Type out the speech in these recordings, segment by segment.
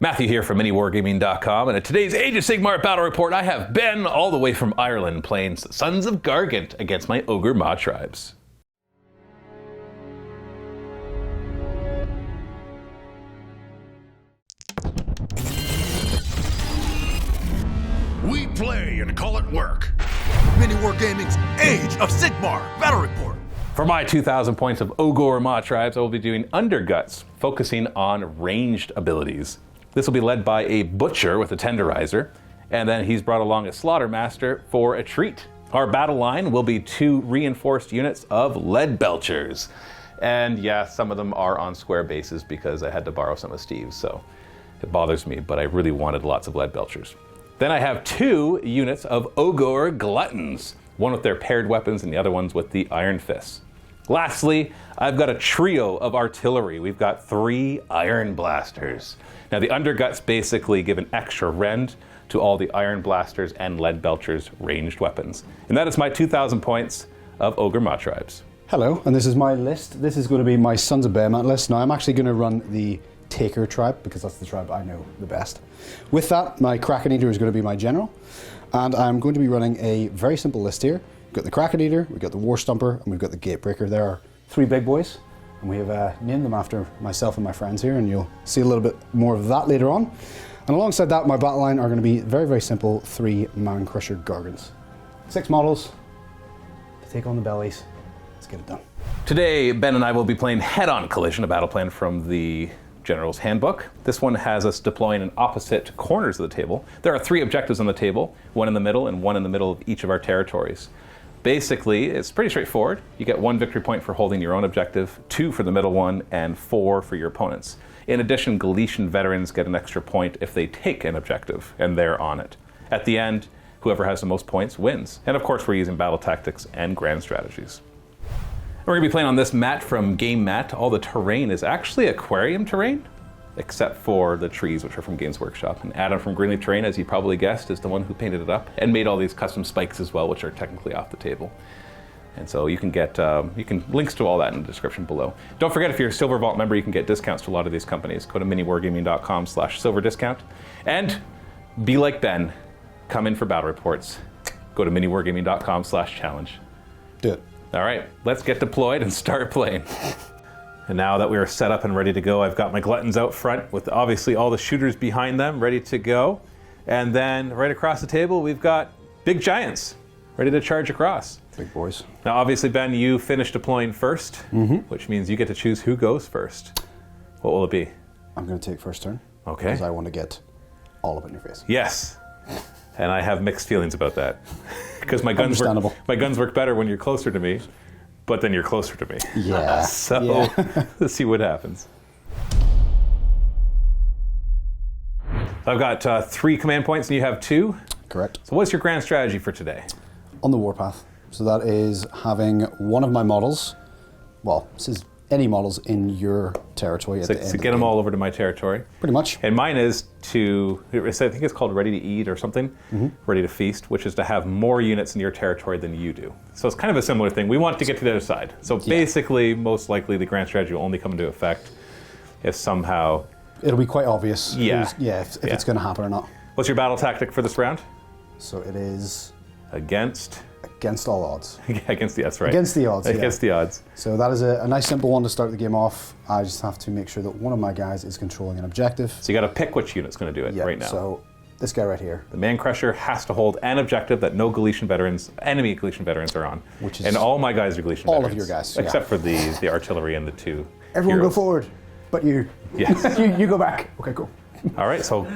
Matthew here from MiniWarGaming.com, and in today's Age of Sigmar Battle Report, I have Ben all the way from Ireland playing Sons of Gargant against my Ogor Mawtribes. We play and call it work. MiniWarGaming's Age of Sigmar Battle Report. For my 2,000 points of Ogor Mawtribes, I will be doing Underguts, focusing on ranged abilities. This will be led by a Butcher with a Tenderizer, and then he's brought along a Slaughtermaster for a treat. Our battle line will be 2 reinforced units of Lead Belchers. And yeah, some of them are on square bases because I had to borrow some of Steve's, so it bothers me, but I really wanted lots of Lead Belchers. Then I have 2 units of Ogor Gluttons, one with their paired weapons and the other one's with the Iron Fists. Lastly, I've got a trio of artillery. We've got 3 Iron Blasters. Now the Underguts basically give an extra rend to all the Iron Blasters and Lead Belchers ranged weapons. And that is my 2,000 points of Ogor Mawtribes. Hello, and this is my list. This is going to be my Sons of Behemat list. Now I'm actually going to run the Taker tribe because that's the tribe I know the best. With that, my Kraken Eater is going to be my general, and I'm going to be running a very simple list here. We've got the Kraken Eater, we've got the War Stomper, and we've got the Gatebreaker. There are 3 big boys, and we have named them after myself and my friends here, and you'll see a little bit more of that later on. And alongside that, my battle line are going to be very, very simple 3 Man Crusher Gargants. 6 models to take on the bellies. Let's get it done. Today, Ben and I will be playing Head-On Collision, a battle plan from the General's Handbook. This one has us deploying in opposite corners of the table. There are 3 objectives on the table, 1 in the middle and 1 in the middle of each of our territories. Basically, it's pretty straightforward. You get 1 victory point for holding your own objective, 2 for the middle one, and 4 for your opponent's. In addition, Galician veterans get an extra point if they take an objective, and they're on it. At the end, whoever has the most points wins. And of course, we're using battle tactics and grand strategies. We're going to be playing on this mat from Game Mat. All the terrain is actually aquarium terrain, except for the trees, which are from Games Workshop. And Adam from Greenleaf Terrain, as you probably guessed, is the one who painted it up and made all these custom spikes as well, which are technically off the table. And so you can get links to all that in the description below. Don't forget, if you're a Silver Vault member, you can get discounts to a lot of these companies. Go to miniwargaming.com/silver discount. And be like Ben, come in for battle reports. Go to miniwargaming.com/challenge. Do it. All right, let's get deployed and start playing. And now that we are set up and ready to go, I've got my Gluttons out front with obviously all the shooters behind them ready to go. And then right across the table, we've got big giants ready to charge across. Big boys. Now, obviously, Ben, you finished deploying first, which means you get to choose who goes first. What will it be? I'm going to take first turn. Okay. Because I want to get all up in your face. Yes. And I have mixed feelings about that. Because my guns work better when you're closer to me, but then you're closer to me. Yeah. So let's see what happens. I've got 3 command points and you have 2. Correct. So what's your grand strategy for today? On the warpath. So that is having one of my models, well, this is any models in your territory at the end So get them all over to my territory. Pretty much. And mine is to, I think it's called Ready to Eat or something, Ready to Feast, which is to have more units in your territory than you do. So it's kind of a similar thing. We want to get to the other side. So basically, most likely, the grand strategy will only come into effect if somehow... It'll be quite obvious if it's going to happen or not. What's your battle tactic for this round? So it is... Against all odds. Against the odds, right. Against the odds, Against the odds. So that is a nice simple one to start the game off. I just have to make sure that one of my guys is controlling an objective. So you got to pick which unit's going to do it right now. So this guy right here. The Man Crusher has to hold an objective that no Galician veterans, enemy Galician veterans are on. Which is and all my guys are Galician veterans. All of your guys, except for the artillery and the 2 Everyone heroes. go forward, but you. Yes. you go back. Okay, cool. All right, so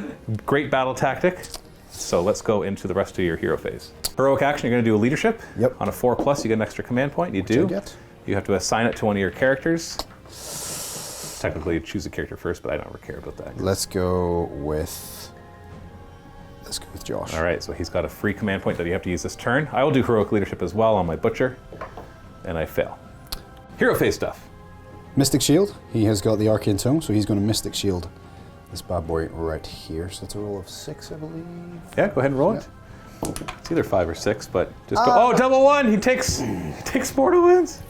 great battle tactic. So let's go into the rest of your hero phase. Heroic action, you're going to do a leadership. Yep. On a 4+, you get an extra command point. You do. You have to assign it to one of your characters. Technically, you choose a character first, but I don't ever care about that. Let's go with Josh. All right, so he's got a free command point that you have to use this turn. I will do heroic leadership as well on my Butcher, and I fail. Hero phase stuff. Mystic Shield. He has got the Arcane Tome, so he's going to Mystic Shield this bad boy right here. So that's a roll of 6, I believe. Yeah, go ahead and roll it. It's either 5 or 6, but just go. Oh, double 1! He takes mortal wounds.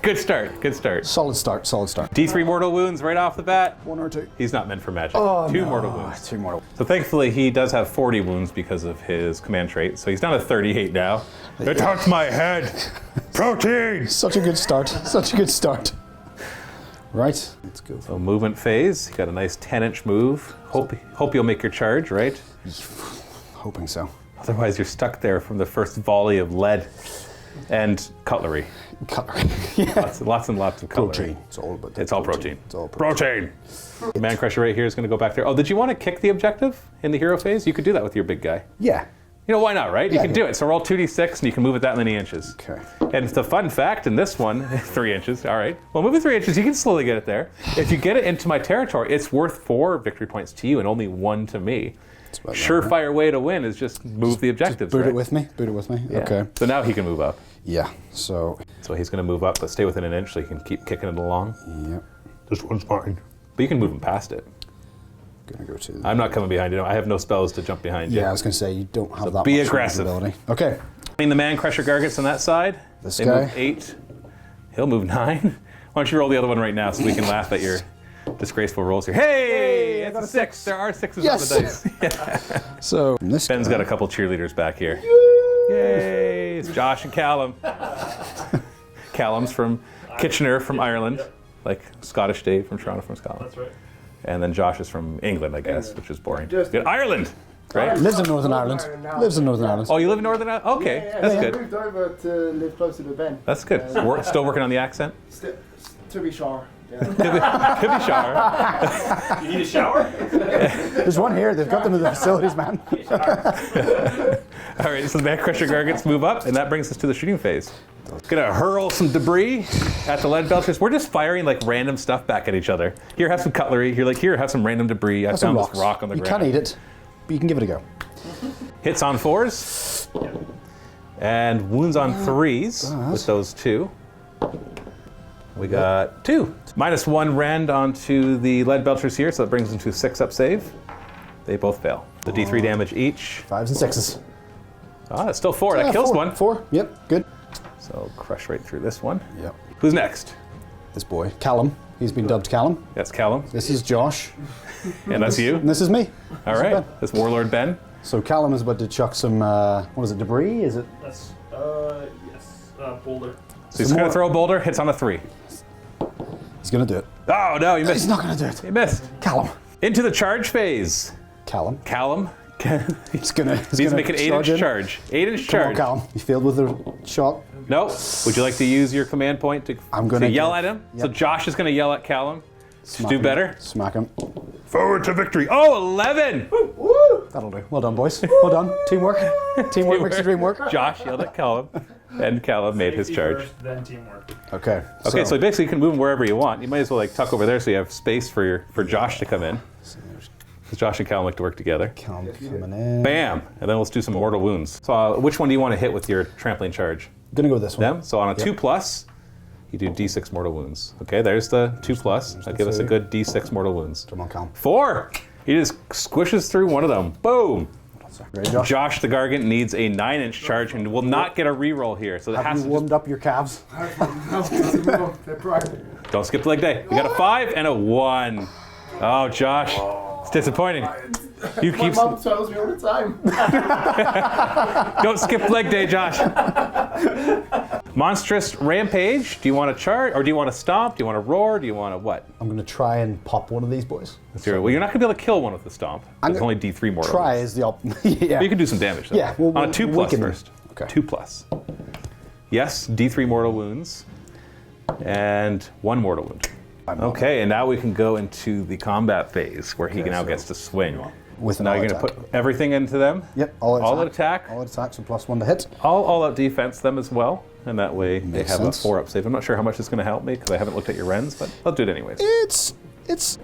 Good start, good start. Solid start, solid start. D3 mortal wounds right off the bat. 1 or 2. He's not meant for magic. Oh, 2 no. mortal wounds. 2 mortal. So thankfully he does have 40 wounds because of his command trait. So he's down to 38 now. It hurts my head. Protein! Such a good start. Such a good start. Right, let's go. So movement phase. You got a nice 10-inch move. Hope you'll make your charge, right? Hoping so. Otherwise you're stuck there from the first volley of lead and cutlery. Cutlery. Yeah. Lots and lots of cutlery. Protein. It's all about the It's all protein. It's all protein. The man crusher right here is going to go back there. Oh, did you want to kick the objective in the hero phase? You could do that with your big guy. Yeah. You know, why not, right? You Yeah, can do it. So roll 2d6 and you can move it that many inches. Okay. And it's a fun fact in this one, 3 inches, all right. Well, moving 3 inches, you can slowly get it there. If you get it into my territory, it's worth 4 victory points to you and only 1 to me. Surefire way to win is just move the objectives, Boot right? it with me. Boot it with me. Yeah. Okay. So now he can move up. Yeah. So. So he's going to move up, but stay within an inch so he can keep kicking it along. Yep. This one's mine. But you can move him past it. Gonna go to. I'm not coming behind you. I have no spells to jump behind you. Yeah, I was gonna say you don't have that. be much aggressive. ability. Okay. I mean, the man crusher Gargants on that side. This they guy. move 8. He'll move 9. Why don't you roll the other one right now so we can laugh at your disgraceful rolls here. Hey, I it's got a a 6. 6. There are 6s Yes. on the dice. So this Ben's guy. got a couple cheerleaders back here. Yay! It's Josh and Callum. Callum's from Kitchener, from Ireland, like Scottish Dave from Toronto, from Scotland. That's right. And then Josh is from England, I guess, which is boring. Just- Good. Ireland, right? Lives in Northern Ireland. Lives in Northern Ireland. Oh, you live in Northern Ireland? Okay, that's I good. moved over to live closer to Ben. That's good. Still working on the accent? To be sure. Yeah. Could be shower. You need a shower? There's one here. They've got them in the facilities, man. All right, so the man crusher Gargants move up, and that brings us to the shooting phase. Gonna hurl some debris at the lead belchers. We're just firing like random stuff back at each other. Here, have some cutlery. You're like, here, have some random debris. I Have some found rocks. this rock on the You ground. can't eat it, but you can give it a go. Hits on 4s, and wounds on 3s with those 2. We got 2. -1 rend onto the lead belchers here, so that brings them to a 6-up save. They both fail. The D3 damage each. 5s and 6s. Ah, that's still 4. That kills 1. 4. Yep. Good. So crush right through this one. Yep. Who's next? This boy, Callum. He's been dubbed Callum. That's Callum, This is Josh, and that's you. and this is me. All This is right, Ben. that's Warlord Ben. So Callum is about to chuck some. What is it? Debris? Is it? That's, yes, boulder. So he's Some going more. to throw a boulder, hits on a 3. He's gonna do it. Oh, no, you He's missed. not gonna do it. You missed. Callum. Into the charge phase. Callum. Callum. He's gonna. He's gonna make an 8-inch in. charge. 8-inch Come on, charge. Callum. You failed with the shot. No. Would you like to use your command point to, I'm gonna yell give- at him? Yep. So Josh is going to yell at Callum. Smack Do him. better. Smack him. Forward to victory. Oh, 11. That'll do. Well done, boys. Well done. Teamwork. Teamwork makes the dream work. Josh yelled at Callum, and Callum made his Safety charge. first, then teamwork. Okay. Okay, so basically you can move him wherever you want. You might as well like tuck over there so you have space for Josh to come in. Because Josh and Callum like to work together. Callum coming in. Bam! And then let's do some mortal wounds. So which one do you want to hit with your trampling charge? Gonna go with this one. Them? So on a 2+, you do D6 mortal wounds. Okay, there's the 2+. That'll give us a good D6 mortal wounds. Come on, Callum. 4! He just squishes through one of them. Boom! Ready, Josh? Josh the Gargant needs a 9-inch charge and will not get a reroll here. So it Have has you to warmed up your calves? Don't skip leg day. We got a 5 and a 1. Oh, Josh. It's disappointing. You My keep. mom tells me all the time. Don't skip leg day, Josh. Monstrous rampage. Do you want to charge, or do you want to stomp? Do you want to roar? Do you want to what? I'm gonna try and pop one of these boys. Well, you're not going to be able to kill one with the stomp. It's only D3 mortal. Try is the op. Yeah. But you can do some damage, though. Yeah, well, on a we 2+ can- first. okay. 2+. Yes, D3 mortal wounds. And 1 mortal wound. Okay, and now we can go into the combat phase where he now gets to swing. With Now an you're all going to attack. put everything into them. Yep. All out attack. All out attack. So +1 to hit. All out defense them as well. And that way they Makes have sense. a 4-up save. I'm not sure how much it's going to help me because I haven't looked at your rends, but I'll do it anyways. It's.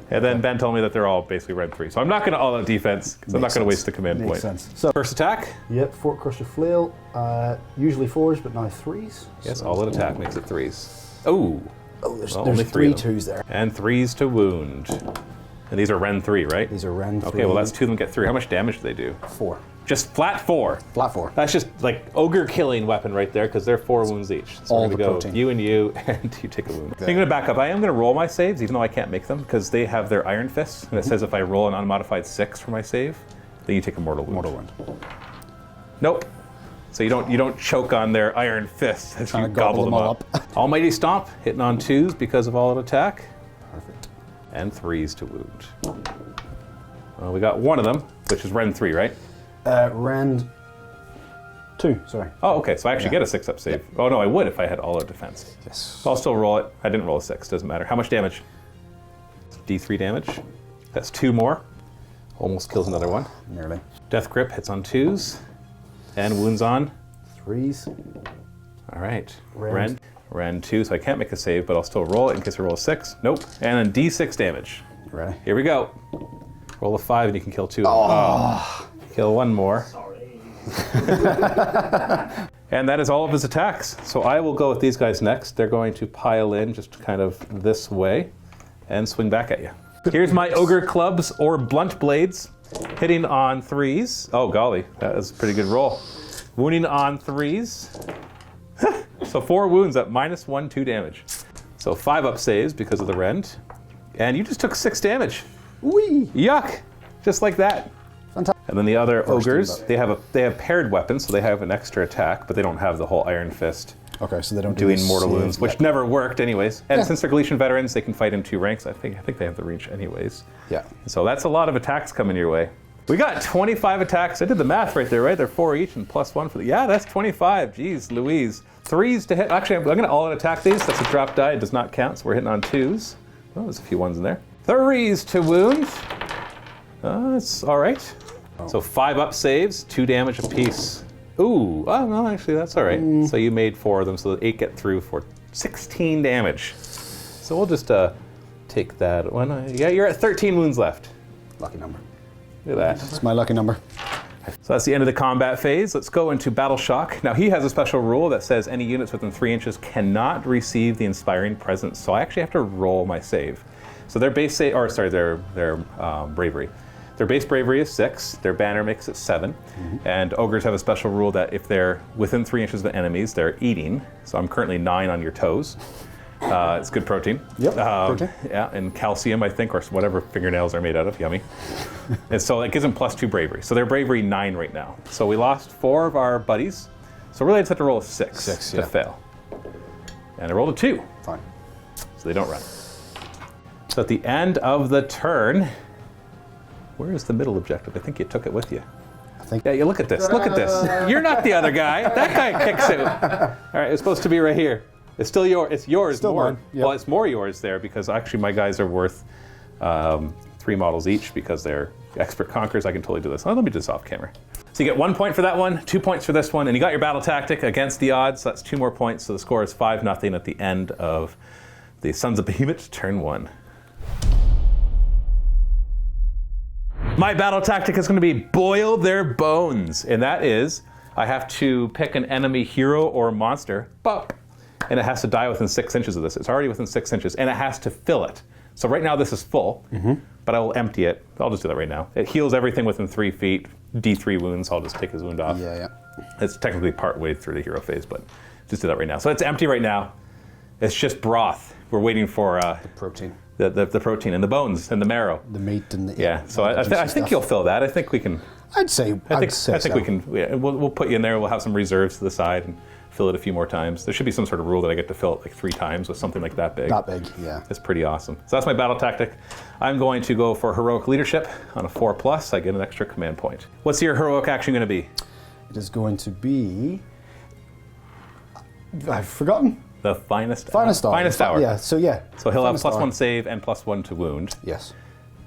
And then Ben told me that they're all basically red 3. So I'm not going to all out defense because I'm not Makes going to sense. waste the command Makes point. sense. So. First attack. Yep. Fort Crusher Flail. Usually 4s, but now 3s. Yes, So- all out attack makes it 3s. Oh. Oh, there's, Well, there's only 3 3 of them. 2s there. And 3s to wound. And these are Ren 3, right? These are Ren 3. Okay, well that's 2 of them get 3. How much damage do they do? 4. Just flat 4. Flat 4. That's just like ogre killing weapon right there because they're 4 wounds each. So All we're the gonna go protein. you and you, and you take a wound. I'm gonna back up. I am gonna roll my saves, even though I can't make them, because they have their iron fists, and it says if I roll an unmodified 6 for my save, then you take a mortal wound. Mortal wound. Nope. So you don't choke on their iron fists as Trying you to gobble them all up. Almighty Stomp, hitting on 2s because of all out attack, Perfect. and 3s to wound. Well, we got one of them, which is Ren 3, right? Rend 2, sorry. Oh, okay, so I actually Yeah. get a 6-up save. Oh no, I would if I had all out defense. Yes. So I'll still roll it. I didn't roll a 6, doesn't matter. How much damage? D3 damage. That's 2 more. Almost kills another one. Nearly. Death Grip hits on 2s, and wounds on. 3s. All right. Rend. Ren 2, so I can't make a save, but I'll still roll it in case I roll a 6. Nope. And then D6 damage. Ready? Here we go. Roll a 5 and you can kill 2 of them. Oh. Kill 1 more. Sorry. And that is all of his attacks. So I will go with these guys next. They're going to pile in just kind of this way and swing back at you. Here's my ogre clubs or blunt blades, hitting on 3s. Oh golly, that was a pretty good roll. Wounding on 3s. So 4 wounds at -1, 2 damage. So 5-up saves because of the rend. And you just took 6 damage. Whee! Yuck! Just like that. Fantastic. And then the other ogres, team, they have paired weapons, so they have an extra attack, but they don't have the whole iron fist Okay, so they don't doing do mortal save wounds, which yet. never worked anyways. And Yeah. since they're Galician veterans, they can fight in 2 ranks. I think they have the reach anyways. Yeah. So that's a lot of attacks coming your way. We got 25 attacks. I did the math right there, right? They're 4 each and +1 for the. Yeah, that's 25. Jeez, Louise. 3s to hit. Actually, I'm going to all-out attack these. That's a drop die. It does not count, so we're hitting on 2s. Oh, there's a few 1s in there. 3s to wound. That's all right. So 5-up saves, 2 damage apiece. Ooh, oh no, actually that's all right. So you made 4 of them, so the 8 get through for 16 damage. So we'll just take that one. Yeah, you're at 13 wounds left. Lucky number. Look at that. It's my lucky number. So that's the end of the combat phase. Let's go into Battle Shock. Now he has a special rule that says any units within 3 inches cannot receive the Inspiring Presence. So I actually have to roll my save. So their base save, or sorry, their bravery. Their base bravery is 6. Their banner makes it 7. And ogres have a special rule that if they're within 3 inches of the enemies, they're eating. So I'm currently 9 on your toes. It's good protein. Yep, protein. Yeah, and calcium, I think, or whatever fingernails are made out of. Yummy. And so it gives them +2 bravery. So they're bravery 9 right now. So we lost 4 of our buddies. So really I just have to roll a 6 to yeah. fail. And I rolled a 2. Fine. So they don't run. So at the end of the turn, where is the middle objective? I think you took it with you. I think. Yeah, you look at this. Look at this. You're not the other guy. That guy kicks it. All right, it's supposed to be right here. It's still yours. It's yours Still more. mine, yep. Well, it's more yours there because actually my guys are worth 3 models each because they're expert conquerors. I can totally do this. Oh, let me do this off camera. So you get 1 point for that one, 2 points for this one, and you got your battle tactic against the odds. So that's 2 more points. So the score is 5-0 at the end of the Sons of Behemat turn 1. My battle tactic is going to be boil their bones, and that is I have to pick an enemy hero or monster, and it has to die within 6 inches of this. It's already within 6 inches, and it has to fill it. So right now this is full, but I will empty it. I'll just do that right now. It heals everything within 3 feet, D3 wounds, so I'll just take his wound off. Yeah. It's technically part way through the hero phase, but just do that right now. So it's empty right now. It's just broth. We're waiting for Protein. the protein and the bones and the marrow. The meat and the. Yeah, so I juicy think stuff. you'll fill that. I think we can. I'd say. I think so. we can. Yeah, we'll put you in there. We'll have some reserves to the side and fill it a few more times. There should be some sort of rule that I get to fill it like 3 times with something like that big. That big, yeah. It's pretty awesome. So that's my battle tactic. I'm going to go for heroic leadership on a 4+. I get an extra command point. What's your heroic action going to be? It is going to be. I've forgotten. The finest Finest hour. Finest hour. Yeah. So yeah. So he'll have Finest hour. +1 save and +1 to wound. Yes.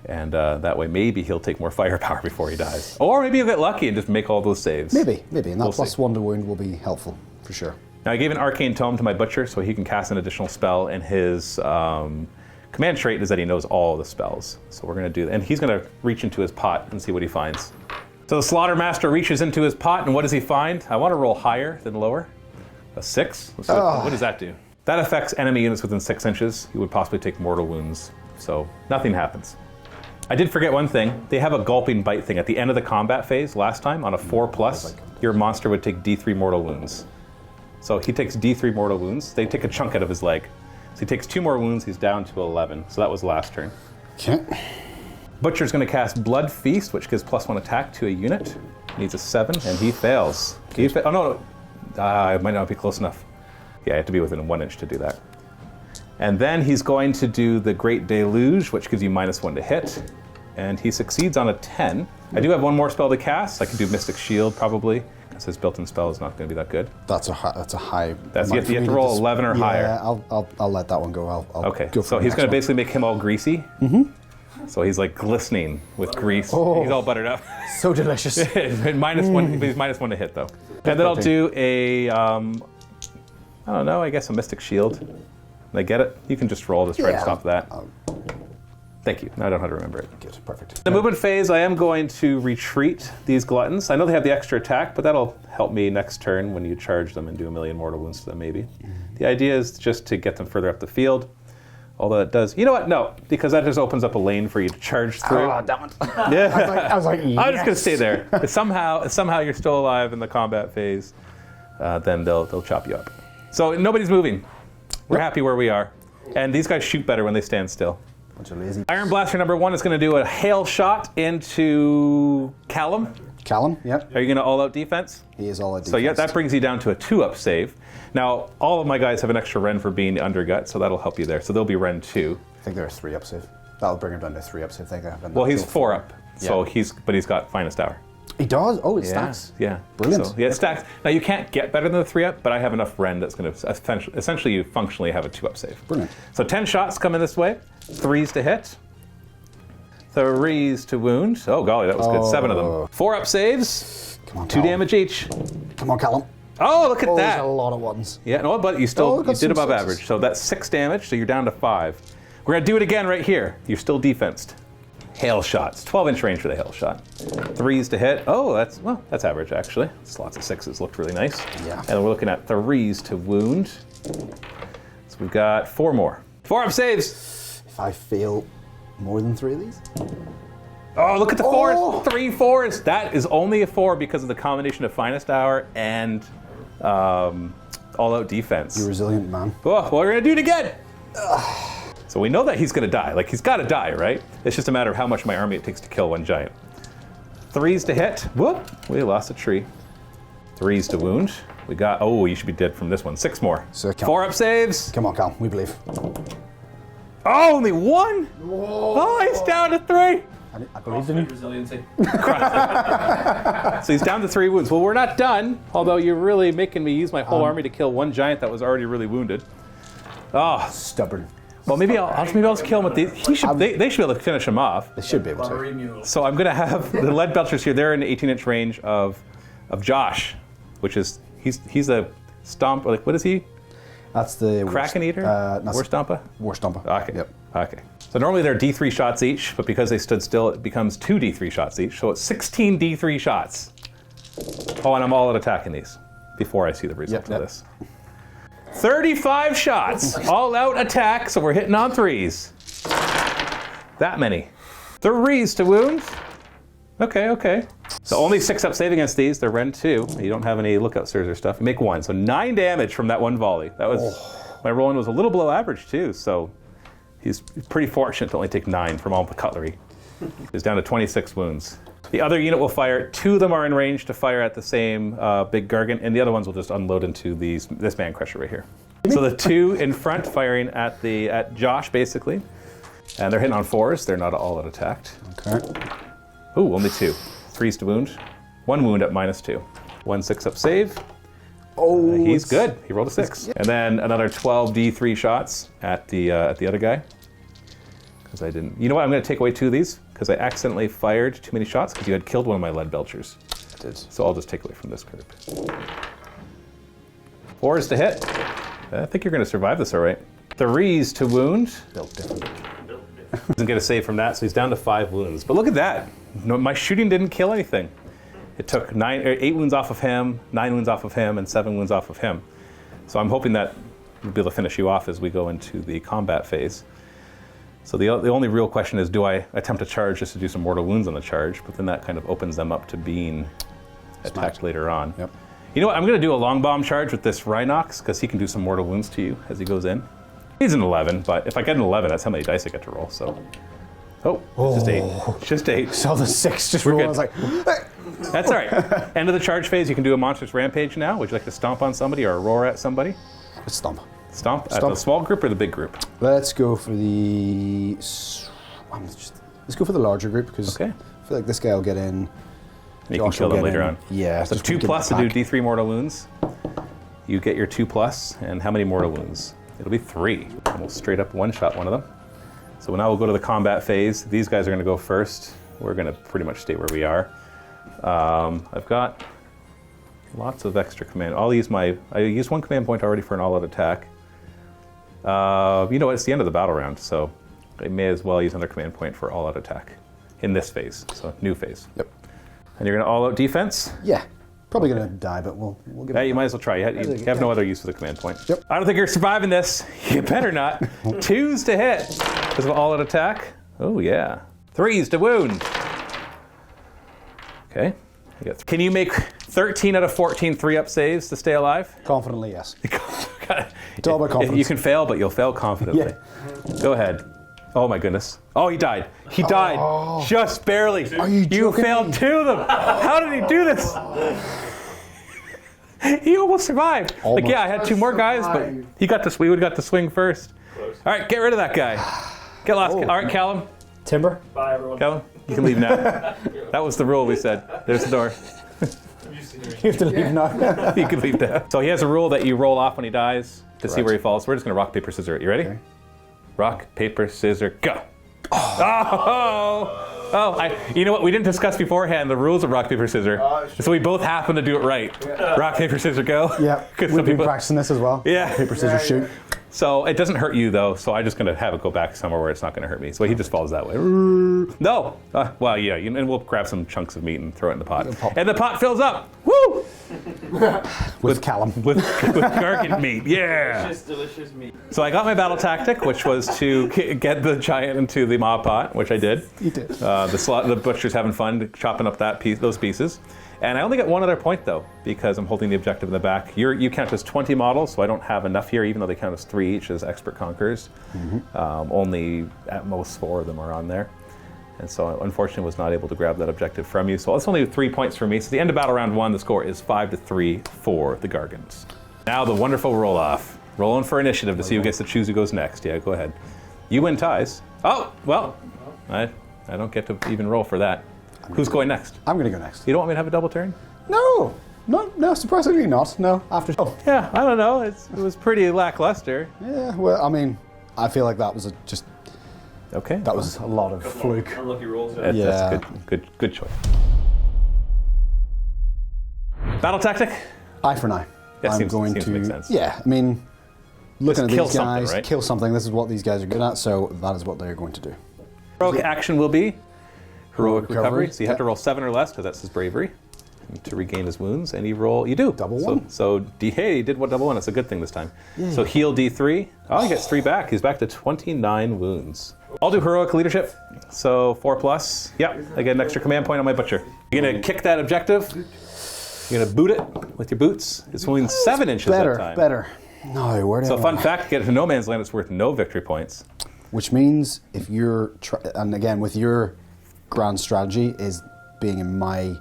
And that way maybe he'll take more firepower before he dies. Or maybe he'll get lucky and just make all those saves. Maybe, and that We'll see. +1 to wound will be helpful for sure. Now I gave an arcane tome to my butcher so he can cast an additional spell, and his command trait is that he knows all the spells. So we're going to do that. And he's going to reach into his pot and see what he finds. So the slaughter master reaches into his pot, and what does he find? I want to roll higher than lower. A 6? So what does that do? That affects enemy units within 6 inches. You would possibly take mortal wounds. So nothing happens. I did forget one thing. They have a gulping bite thing. At the end of the combat phase last time, on a 4+, your monster would take D3 mortal wounds. So he takes D3 mortal wounds. They take a chunk out of his leg. So he takes 2 more wounds, he's down to 11. So that was last turn. Okay. Butcher's gonna cast Blood Feast, which gives +1 attack to a unit. Needs a 7, and he fails. Oh no, it might not be close enough. Yeah, I have to be within 1 inch to do that. And then he's going to do the Great Deluge, which gives you -1 to hit. And he succeeds on a 10. I do have one more spell to cast. I can do Mystic Shield, probably, because his built-in spell is not going to be that good. That's a high. You have to roll 11 or higher. Yeah, I'll let that one go. I'll Okay, go for so the he's next going to one. basically make him all greasy. Mm-hmm. So he's like glistening with grease. Oh. He's all buttered up. So delicious. -1, he's -1 to hit though. And then I'll do a, I don't know, I guess a Mystic Shield. Did I get it? You can just roll to try to stop that. Thank you. Now I don't know how to remember it. Good, perfect. The movement phase, I am going to retreat these gluttons. I know they have the extra attack, but that'll help me next turn when you charge them and do 1,000,000 mortal wounds to them, maybe. The idea is just to get them further up the field. Although it does, you know what? No, because that just opens up a lane for you to charge through. Oh, damn it. Yeah, I was like, yes. I'm just gonna stay there. If somehow you're still alive in the combat phase, then they'll chop you up. So nobody's moving. We're happy where we are, and these guys shoot better when they stand still. Bunch of lazy. Iron Blaster number 1 is going to do a hail shot into Callum. Callum, yep. Are you going to all-out defense? He is all out defense. So yeah, that brings you down to a 2-up save. Now, all of my guys have an extra Ren for being undergut, so that'll help you there. So they'll be Ren 2. I think they're a 3-up save. That'll bring him down to 3-up save. I think. Well, he's 4-up, so he's got Finest Hour. He does? Oh, it stacks. Yeah. Brilliant. So, yeah, it stacks. Now, you can't get better than the 3-up, but I have enough Ren that's going to essentially you functionally have a 2-up save. Brilliant. So 10 shots come in this way. 3s to hit. 3s to wound. Oh, golly, that was good. 7 of them. 4-up saves. Come on, 2 Callum. damage each. Come on, Callum. Oh, look at Oh, that. there's a lot of ones. Yeah, no, but you Oh, got did some above sixes. average. So that's 6 damage, so you're down to 5. We're going to do it again right here. You're still defensed. Hail shots. 12-inch range for the hail shot. 3s to hit. Oh, that's average, actually. It's lots of 6s. Looked really nice. Yeah. And we're looking at 3s to wound. So we've got 4 more. 4-up saves. If I fail more than 3 of these? Oh, look at the 4s. Oh. 3 4s. That is only a 4 because of the combination of Finest Hour and all-out defense. You resilient man. Oh, well, we're going to do it again. So we know that he's going to die. Like, he's got to die, right? It's just a matter of how much of my army it takes to kill one giant. 3s to hit. Whoop. We lost a tree. 3s to wound. We got, oh, you should be dead from this one. 6 more. So, 4-up saves. Come on, Callum. We believe. Oh, only 1? Whoa. Oh, he's down to 3. I believe in you. Resiliency. So he's down to 3 wounds. Well, we're not done, although you're really making me use my whole army to kill one giant that was already really wounded. Oh, Stubborn. well, maybe I'll just kill him with these. They should be able to finish him off. They should be able to. Buttery mule. So I'm going to have the lead belchers here. They're in the 18-inch range of Josh, which is he's a stomp. Like, what is he? That's the Kraken eater? War stomper? War stomper. Okay. Yep. Okay. So normally they're D3 shots each, but because they stood still, it becomes 2 D3 shots each. So it's 16 D3 shots. Oh, and I'm all out attacking these before I see the result of this. 35 shots, all out attack, so we're hitting on 3s. That many. 3s to wound. Okay. So only 6-up save against these. They're Ren 2. You don't have any lookout stirs or stuff. You make 1. So 9 damage from that one volley. That was my rolling was a little below average too. So he's pretty fortunate to only take 9 from all the cutlery. He's down to 26 wounds. The other unit will fire. 2 of them are in range to fire at the same big Gargant, and the other ones will just unload into this man crusher right here. So the 2 in front firing at Josh basically, and they're hitting on 4s. They're not all out attacked. Okay. Ooh, only 2. 3s to wound. 1 wound at -2. 1 6-up save. Oh, He's good. He rolled a 6. And then another 12 D3 shots at the other guy. Because I didn't. You know what? I'm going to take away 2 of these because I accidentally fired too many shots because you had killed one of my lead belchers. I did. So I'll just take away from this group. 4s to hit. I think you're going to survive this all right. 3s to wound. Built differently. Doesn't get a save from that, so he's down to 5 wounds. But look at that. No, my shooting didn't kill anything. It took 8 wounds off of him, 9 wounds off of him, and 7 wounds off of him. So I'm hoping that we'll be able to finish you off as we go into the combat phase. So the only real question is, do I attempt to charge just to do some mortal wounds on the charge? But then that kind of opens them up to being attacked later on. Yep. You know what? I'm going to do a long bomb charge with this Rhinox because he can do some mortal wounds to you as he goes in. He's an 11, but if I get an 11, that's how many dice I get to roll. So, it's just 8. It's just 8. So the 6 just We're rolled. good. I was like, hey. That's all right. End of the charge phase, you can do a monstrous rampage now. Would you like to stomp on somebody or roar at somebody? Stomp. Stomp at the small group or the big group? Let's go for the. Let's go for the larger group because I feel like this guy will get in. You can kill them later on. Yeah. So 2+ to do D3 mortal wounds. You get your 2+, and how many mortal wounds? It'll be 3. And we'll straight up one-shot one of them. So now we'll go to the combat phase. These guys are going to go first. We're going to pretty much stay where we are. I've got lots of extra command. I used 1 command point already for an all-out attack. You know what? It's the end of the battle round, so I may as well use another command point for all-out attack in this phase. So new phase. Yep. And you're going to all-out defense. Yeah. Probably going to die, but we'll give it. Yeah, you might as well try. You have no other use for the command point. Yep. I don't think you're surviving this. You better not. 2s to hit because of all-out attack. Oh yeah. 3s to wound. Okay. Can you make 13 out of 14 3-up saves to stay alive? Confidently, yes. It's all about confidence. You can fail, but you'll fail confidently. Yeah. Go ahead. Oh my goodness. Oh, he died. He died. Just barely. Are you joking? failed 2 of them. How did he do this? He almost survived. Almost. Like, yeah, I had 2 more guys, but we would have got to swing first. Close. All right, get rid of that guy. Get lost. All right, Callum. Timber. Bye, everyone. Callum, you can leave now. That was the rule we said. There's the door. You have to leave now. You can leave now. So he has a rule that you roll off when he dies to see where he falls. We're just going to rock, paper, scissors. You ready? Okay. Rock, paper, scissors, go. You know what? We didn't discuss beforehand the rules of rock, paper, scissors. So we both happen to do it right. Yeah. Rock, paper, scissors, go. Yeah, we've been practicing this as well. Yeah. Paper, scissors, shoot. So it doesn't hurt you, though, so I'm just going to have it go back somewhere where it's not going to hurt me. So he just falls that way. No! Well, yeah, and we'll grab some chunks of meat and throw it in the pot. And the pot fills up! Woo! With Callum. With Gargant meat, yeah! Delicious meat. So I got my battle tactic, which was to get the giant into the maw pot, which I did. You did. The butcher's having fun chopping up those pieces. And I only get 1 other point, though, because I'm holding the objective in the back. You count as 20 models, so I don't have enough here, even though they count as 3 each as expert conquerors. Only at most 4 of them are on there. And so unfortunately was not able to grab that objective from you. So that's only 3 points for me. So at the end of battle round 1, the score is 5-3 for the Gargants. Now the wonderful roll-off. Rolling for initiative to see who gets to choose who goes next. Yeah, go ahead. You win ties. Oh, well, I don't get to even roll for that. Who's going next? I'm going to go next. You don't want me to have a double turn? No, surprisingly not. No, after. Oh. Yeah, I don't know. It was pretty lackluster. Yeah, well, I mean, I feel like that was Okay. That was a lot of fluke. Unlucky rolls. That's good choice. Battle tactic? Eye for an eye. Yeah, I'm seems to make sense. Yeah, I mean, looking at kill these something, guys, right? kill something. This is what these guys are good at, so that is what they're going to do. Heroic action will be heroic recovery. So you have yeah. to roll 7 or less because that's his bravery to regain his wounds, and you do. Double one. So he did double 1. That's a good thing this time. Yeah. So heal D3. Oh, he gets 3 back. He's back to 29 wounds. I'll do heroic leadership. So 4+. Yep. I get an extra command point on my butcher. You're gonna kick that objective. You're gonna boot it with your boots. It's only 7 inches that time. Better. No, where did So fun fact: get it to no man's land. It's worth no victory points. Which means if you're, and again with your grand strategy is being in my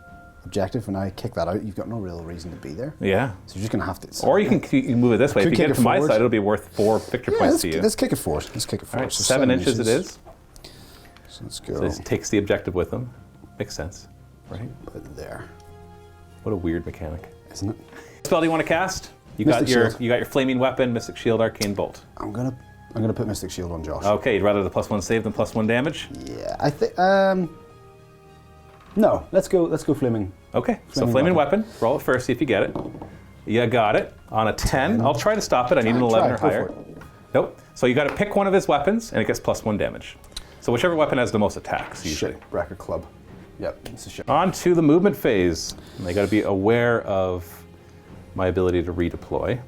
objective, and I kick that out, you've got no real reason to be there. Yeah. So you're just gonna have to. Or you can move it this way. If you get it to my side, it'll be worth 4 victory points to you. Let's kick it forward. Let's kick it forward. All right, So 7 inches it is. So let's go. So it takes the objective with them. Makes sense, right? Put it there. What a weird mechanic. Isn't it? Spell do you want to cast? You Mystic got your Shield. flaming weapon, Mystic Shield, Arcane Bolt. I'm gonna put Mystic Shield on Josh. Okay, you'd rather the +1 save than +1 damage? Yeah, I think. No, let's go flaming. Okay, so flaming weapon. Roll it first, see if you get it. You got it. On a 10, I'll try to stop it. I need an 11 or Try, go higher. for it. Nope. So you got to pick one of his weapons, and it gets +1 damage. So whichever weapon has the most attacks, usually. Shit, Bracket Club. Yep, it's a shit. On to the movement phase. And they got to be aware of my ability to redeploy.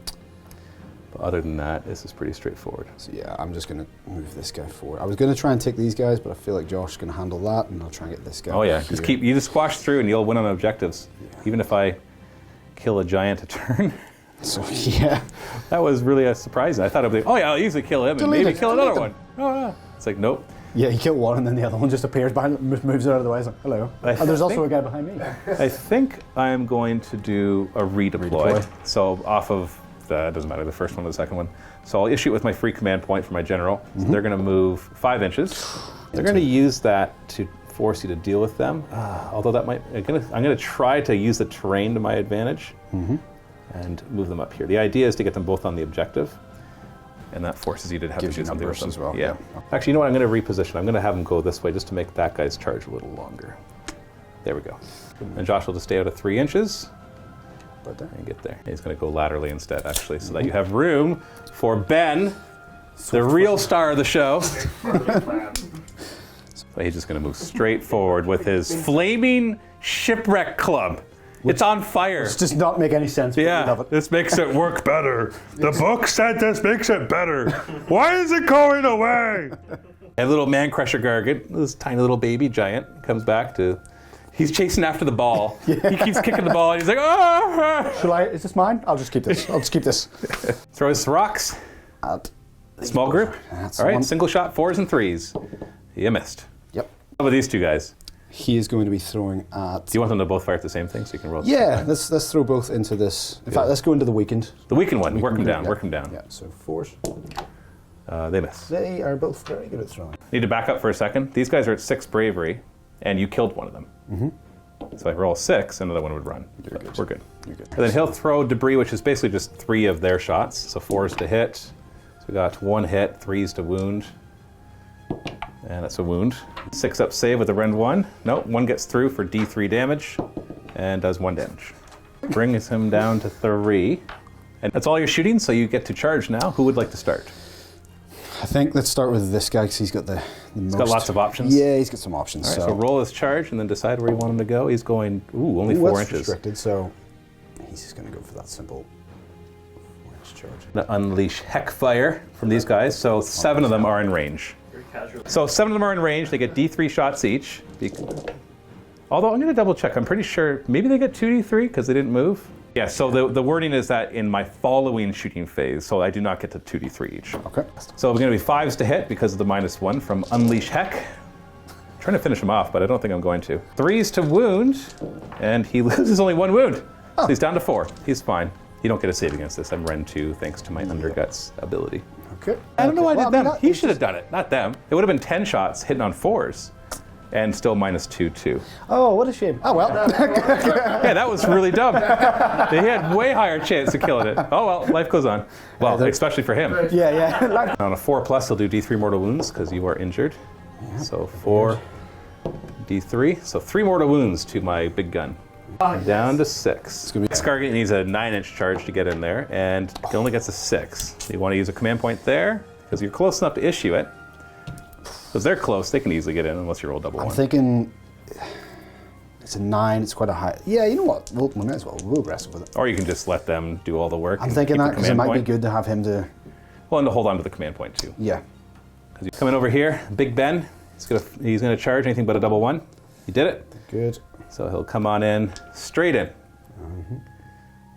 Other than that, this is pretty straightforward. So yeah, I'm just going to move this guy forward. I was going to try and take these guys, but I feel like Josh is going to handle that, and I'll try and get this guy. Oh yeah, here. you just squash through and you'll win on objectives. Yeah. Even if I kill a giant a turn. So yeah. That was really surprising. I thought I'd be like, oh yeah, I'll easily kill him and maybe kill another one. Oh yeah. It's like, nope. Yeah, you kill one and then the other one just appears behind, moves it out of the way. It's like, hello. And there's also a guy behind me. I think I'm going to do a redeploy. So off of the, it doesn't matter, the first one or the second one. So I'll issue it with my free command point for my general. So they're going to move 5 inches. They're going to use that to force you to deal with them. Although that might, I'm going to try to use the terrain to my advantage and move them up here. The idea is to get them both on the objective. And that forces you to have to do something with them. As well. Yeah. Actually, you know what? I'm going to reposition. I'm going to have them go this way just to make that guy's charge a little longer. There we go. And Josh will just stay out of 3 inches. And get there. He's going to go laterally instead, actually, so that you have room for Ben, the real star of the show. So he's just going to move straight forward with his flaming shipwreck club. It's on fire. It does not make any sense. Yeah, this makes it work better. The book said this makes it better. Why is it going away? A little man crusher Gargant, this tiny little baby giant, comes back to. He's chasing after the ball. Yeah. He keeps kicking the ball, and he's like, ah! Shall I? Is this mine? I'll just keep this. I'll just keep this. Throws rocks. Small group. All right, single shot 4s and 3s. You missed. Yep. How about these two guys? He is going to be throwing at... Do you want them to both fire at the same thing so you can roll? Yeah, let's throw both into this. In fact, let's go into the weakened. The weakened one. Work them down. Work them down. Yeah, so 4s. They miss. They are both very good at throwing. Need to back up for a second. These guys are at 6 bravery, and you killed one of them. So if I roll 6, another one would run. We're good. You're good. And then he'll throw debris, which is basically just 3 of their shots. So 4s to hit. So we got 1 hit, 3s to wound. And that's a wound. 6 up save with a rend 1. Nope, 1 gets through for D3 damage and does 1 damage. Brings him down to 3. And that's all you're shooting, so you get to charge now. Who would like to start? I think let's start with this guy because he's got the most. He's got lots of options? Yeah, he's got some options. All right, so roll his charge and then decide where you want him to go. He's going, only 4 inches. Restricted, so he's just going to go for that simple 4-inch charge. To unleash heck fire from these guys, so 7 of them are in range. So 7 of them are in range. They get D3 shots each. Although I'm going to double check. I'm pretty sure maybe they get 2D3 because they didn't move. Yeah, so the wording is that in my following shooting phase, so I do not get to 2D3 each. Okay. So we're going to be 5s to hit because of the -1 from Unleash Heck. I'm trying to finish him off, but I don't think I'm going to. 3s to wound, and he loses only 1 wound. Oh. So he's down to 4. He's fine. You don't get a save against this. I'm Rend 2 thanks to my Underguts ability. Okay. I don't know why I did them. He should have done it, not them. It would have been 10 shots hitting on 4s. And still -2 too. Oh, what a shame. Oh, well. Yeah, that was really dumb. They had way higher chance of killing it. Oh, well, life goes on. Well, especially for him. Yeah. On a 4+, he'll do D3 mortal wounds because you are injured. Yeah, so 4, D3. So 3 mortal wounds to my big gun. Down to 6. This Gargant needs a 9-inch charge to get in there, and he only gets a 6. So you want to use a command point there because you're close enough to issue it. Because they're close, they can easily get in unless you roll double 1. I'm thinking it's a 9, it's quite a high. Yeah, you know what? We might as well. We'll aggressive with it. Or you can just let them do all the work. I'm thinking that because it might be good to have him to. Well, and to hold on to the command point too. Yeah. Because you come in over here, Big Ben, he's gonna charge anything but a double 1. You did it. Good. So he'll come on in, straight in.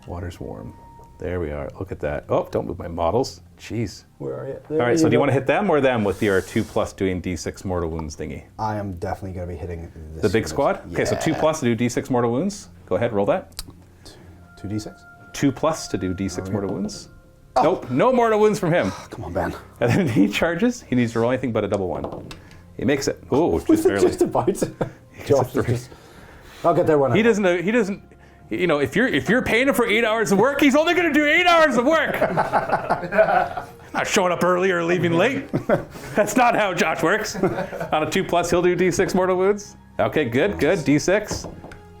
Water's warm. There we are. Look at that. Oh, don't move my models. Jeez. Where are you? All right, so do you want to hit them or them with your 2+ doing D6 mortal wounds thingy? I am definitely going to be hitting this. The big squad? Yeah. Okay, so 2+ to do D6 mortal wounds. Go ahead, roll that. 2d6? 2+ to do D6 mortal wounds. Oh. Nope, no mortal wounds from him. Come on, Ben. And then he charges. He needs to roll anything but a double 1. He makes it. Oh, just barely. Just about. Josh is just. I'll get there one. He doesn't. You know, if you're paying him for 8 hours of work, he's only going to do 8 hours of work. Not showing up early or leaving late. That's not how Josh works. On a 2+, he'll do D6 mortal wounds. Okay, good. D6.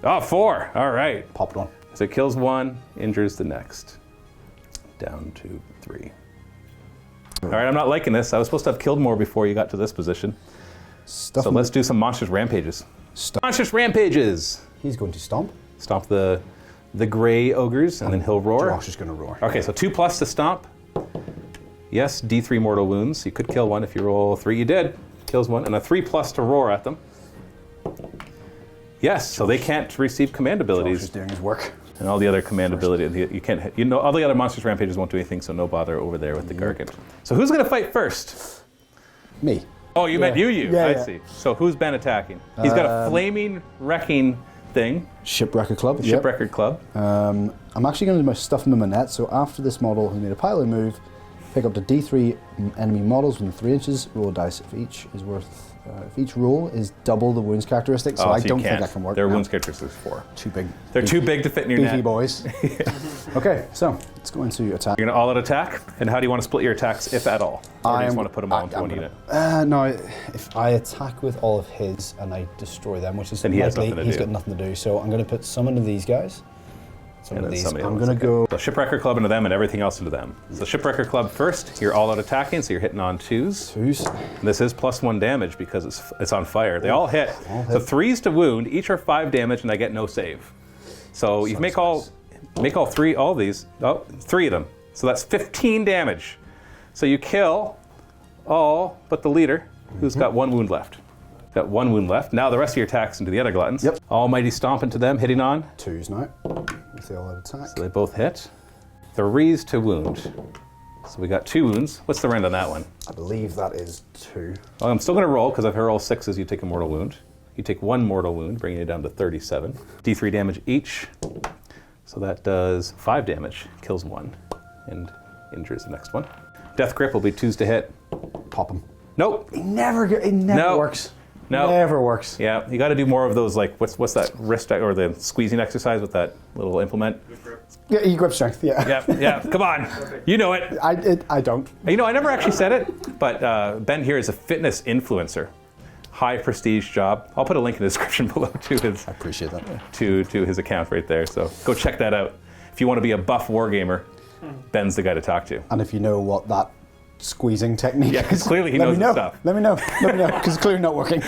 Oh, 4. All right. Popped 1. So it kills 1, injures the next. Down to 3. All right, I'm not liking this. I was supposed to have killed more before you got to this position. So let's do some monstrous rampages. Monstrous rampages. He's going to stomp. Stomp the gray ogres, and then he'll roar. Josh is going to roar. Okay, so 2+ to stomp. Yes, D3 mortal wounds. You could kill one if you roll 3. You did. Kills one. And a 3+ to roar at them. Yes, so they can't receive command abilities. Josh is doing his work. And all the other command ability, you can't, all the other monsters rampages won't do anything, so no bother over there with the Gargant. So who's going to fight first? Me. Oh, you meant you. Yeah, I yeah. see. So who's Ben attacking? He's got a flaming wrecking thing. Shipwrecker Club. Shipwrecker Club. I'm actually going to do my stuff in my manette, so after this model has made a pilot move, pick up to D3 enemy models within 3 inches, roll a dice. If each is worth, if each roll is double the wounds characteristic, so I don't think that can work. Their wounds characteristics 4. Too big. They're too big to fit in your beefy net. boys. Okay, so let's go into attack. You're going to all-out attack? And how do you want to split your attacks, if at all? Or do you just want to put them all into one unit? No, if I attack with all of his and I destroy them, which is Then he has likely, nothing to he's do. got nothing to do. So I'm going to put some into these guys. Some And of then these. some of the I'm others, going to okay. go. So Shipwrecker Club into them and everything else into them. So Shipwrecker Club first, you're all-out attacking, so you're hitting on 2s. 2s. This is +1 damage because it's on fire. They all hit. So 3s to wound, each are 5 damage, and I get no save. So you make all 3 of these. Oh, 3 of them. So that's 15 damage. So you kill all but the leader, who's got 1 wound left. Got 1 wound left. Now the rest of your attacks into the other gluttons. Yep. Almighty stomp into them, hitting on. 2s now. With the all-out attack. So they both hit. 3s to wound. So we got 2 wounds. What's the round on that one? I believe that is 2. Well, I'm still going to roll, because if I roll 6s, you take a mortal wound. You take 1 mortal wound, bringing you down to 37. D3 damage each. So that does 5 damage, kills 1, and injures the next one. Death Grip will be 2s to hit. Pop him. Nope. It never No. works. No. Never works. Yeah, you got to do more of those, like, what's that wrist, or the squeezing exercise with that little implement? Yeah, grip strength, yeah. Yeah, come on. You know it. I don't. You know, I never actually said it, but Ben here is a fitness influencer. High prestige job. I'll put a link in the description below to his I appreciate that. to his account right there. So go check that out. If you want to be a buff wargamer, Ben's the guy to talk to. And if you know what that squeezing technique Yeah, 'cause is, clearly he let knows me his know. stuff. Let me know, because it's clearly not working.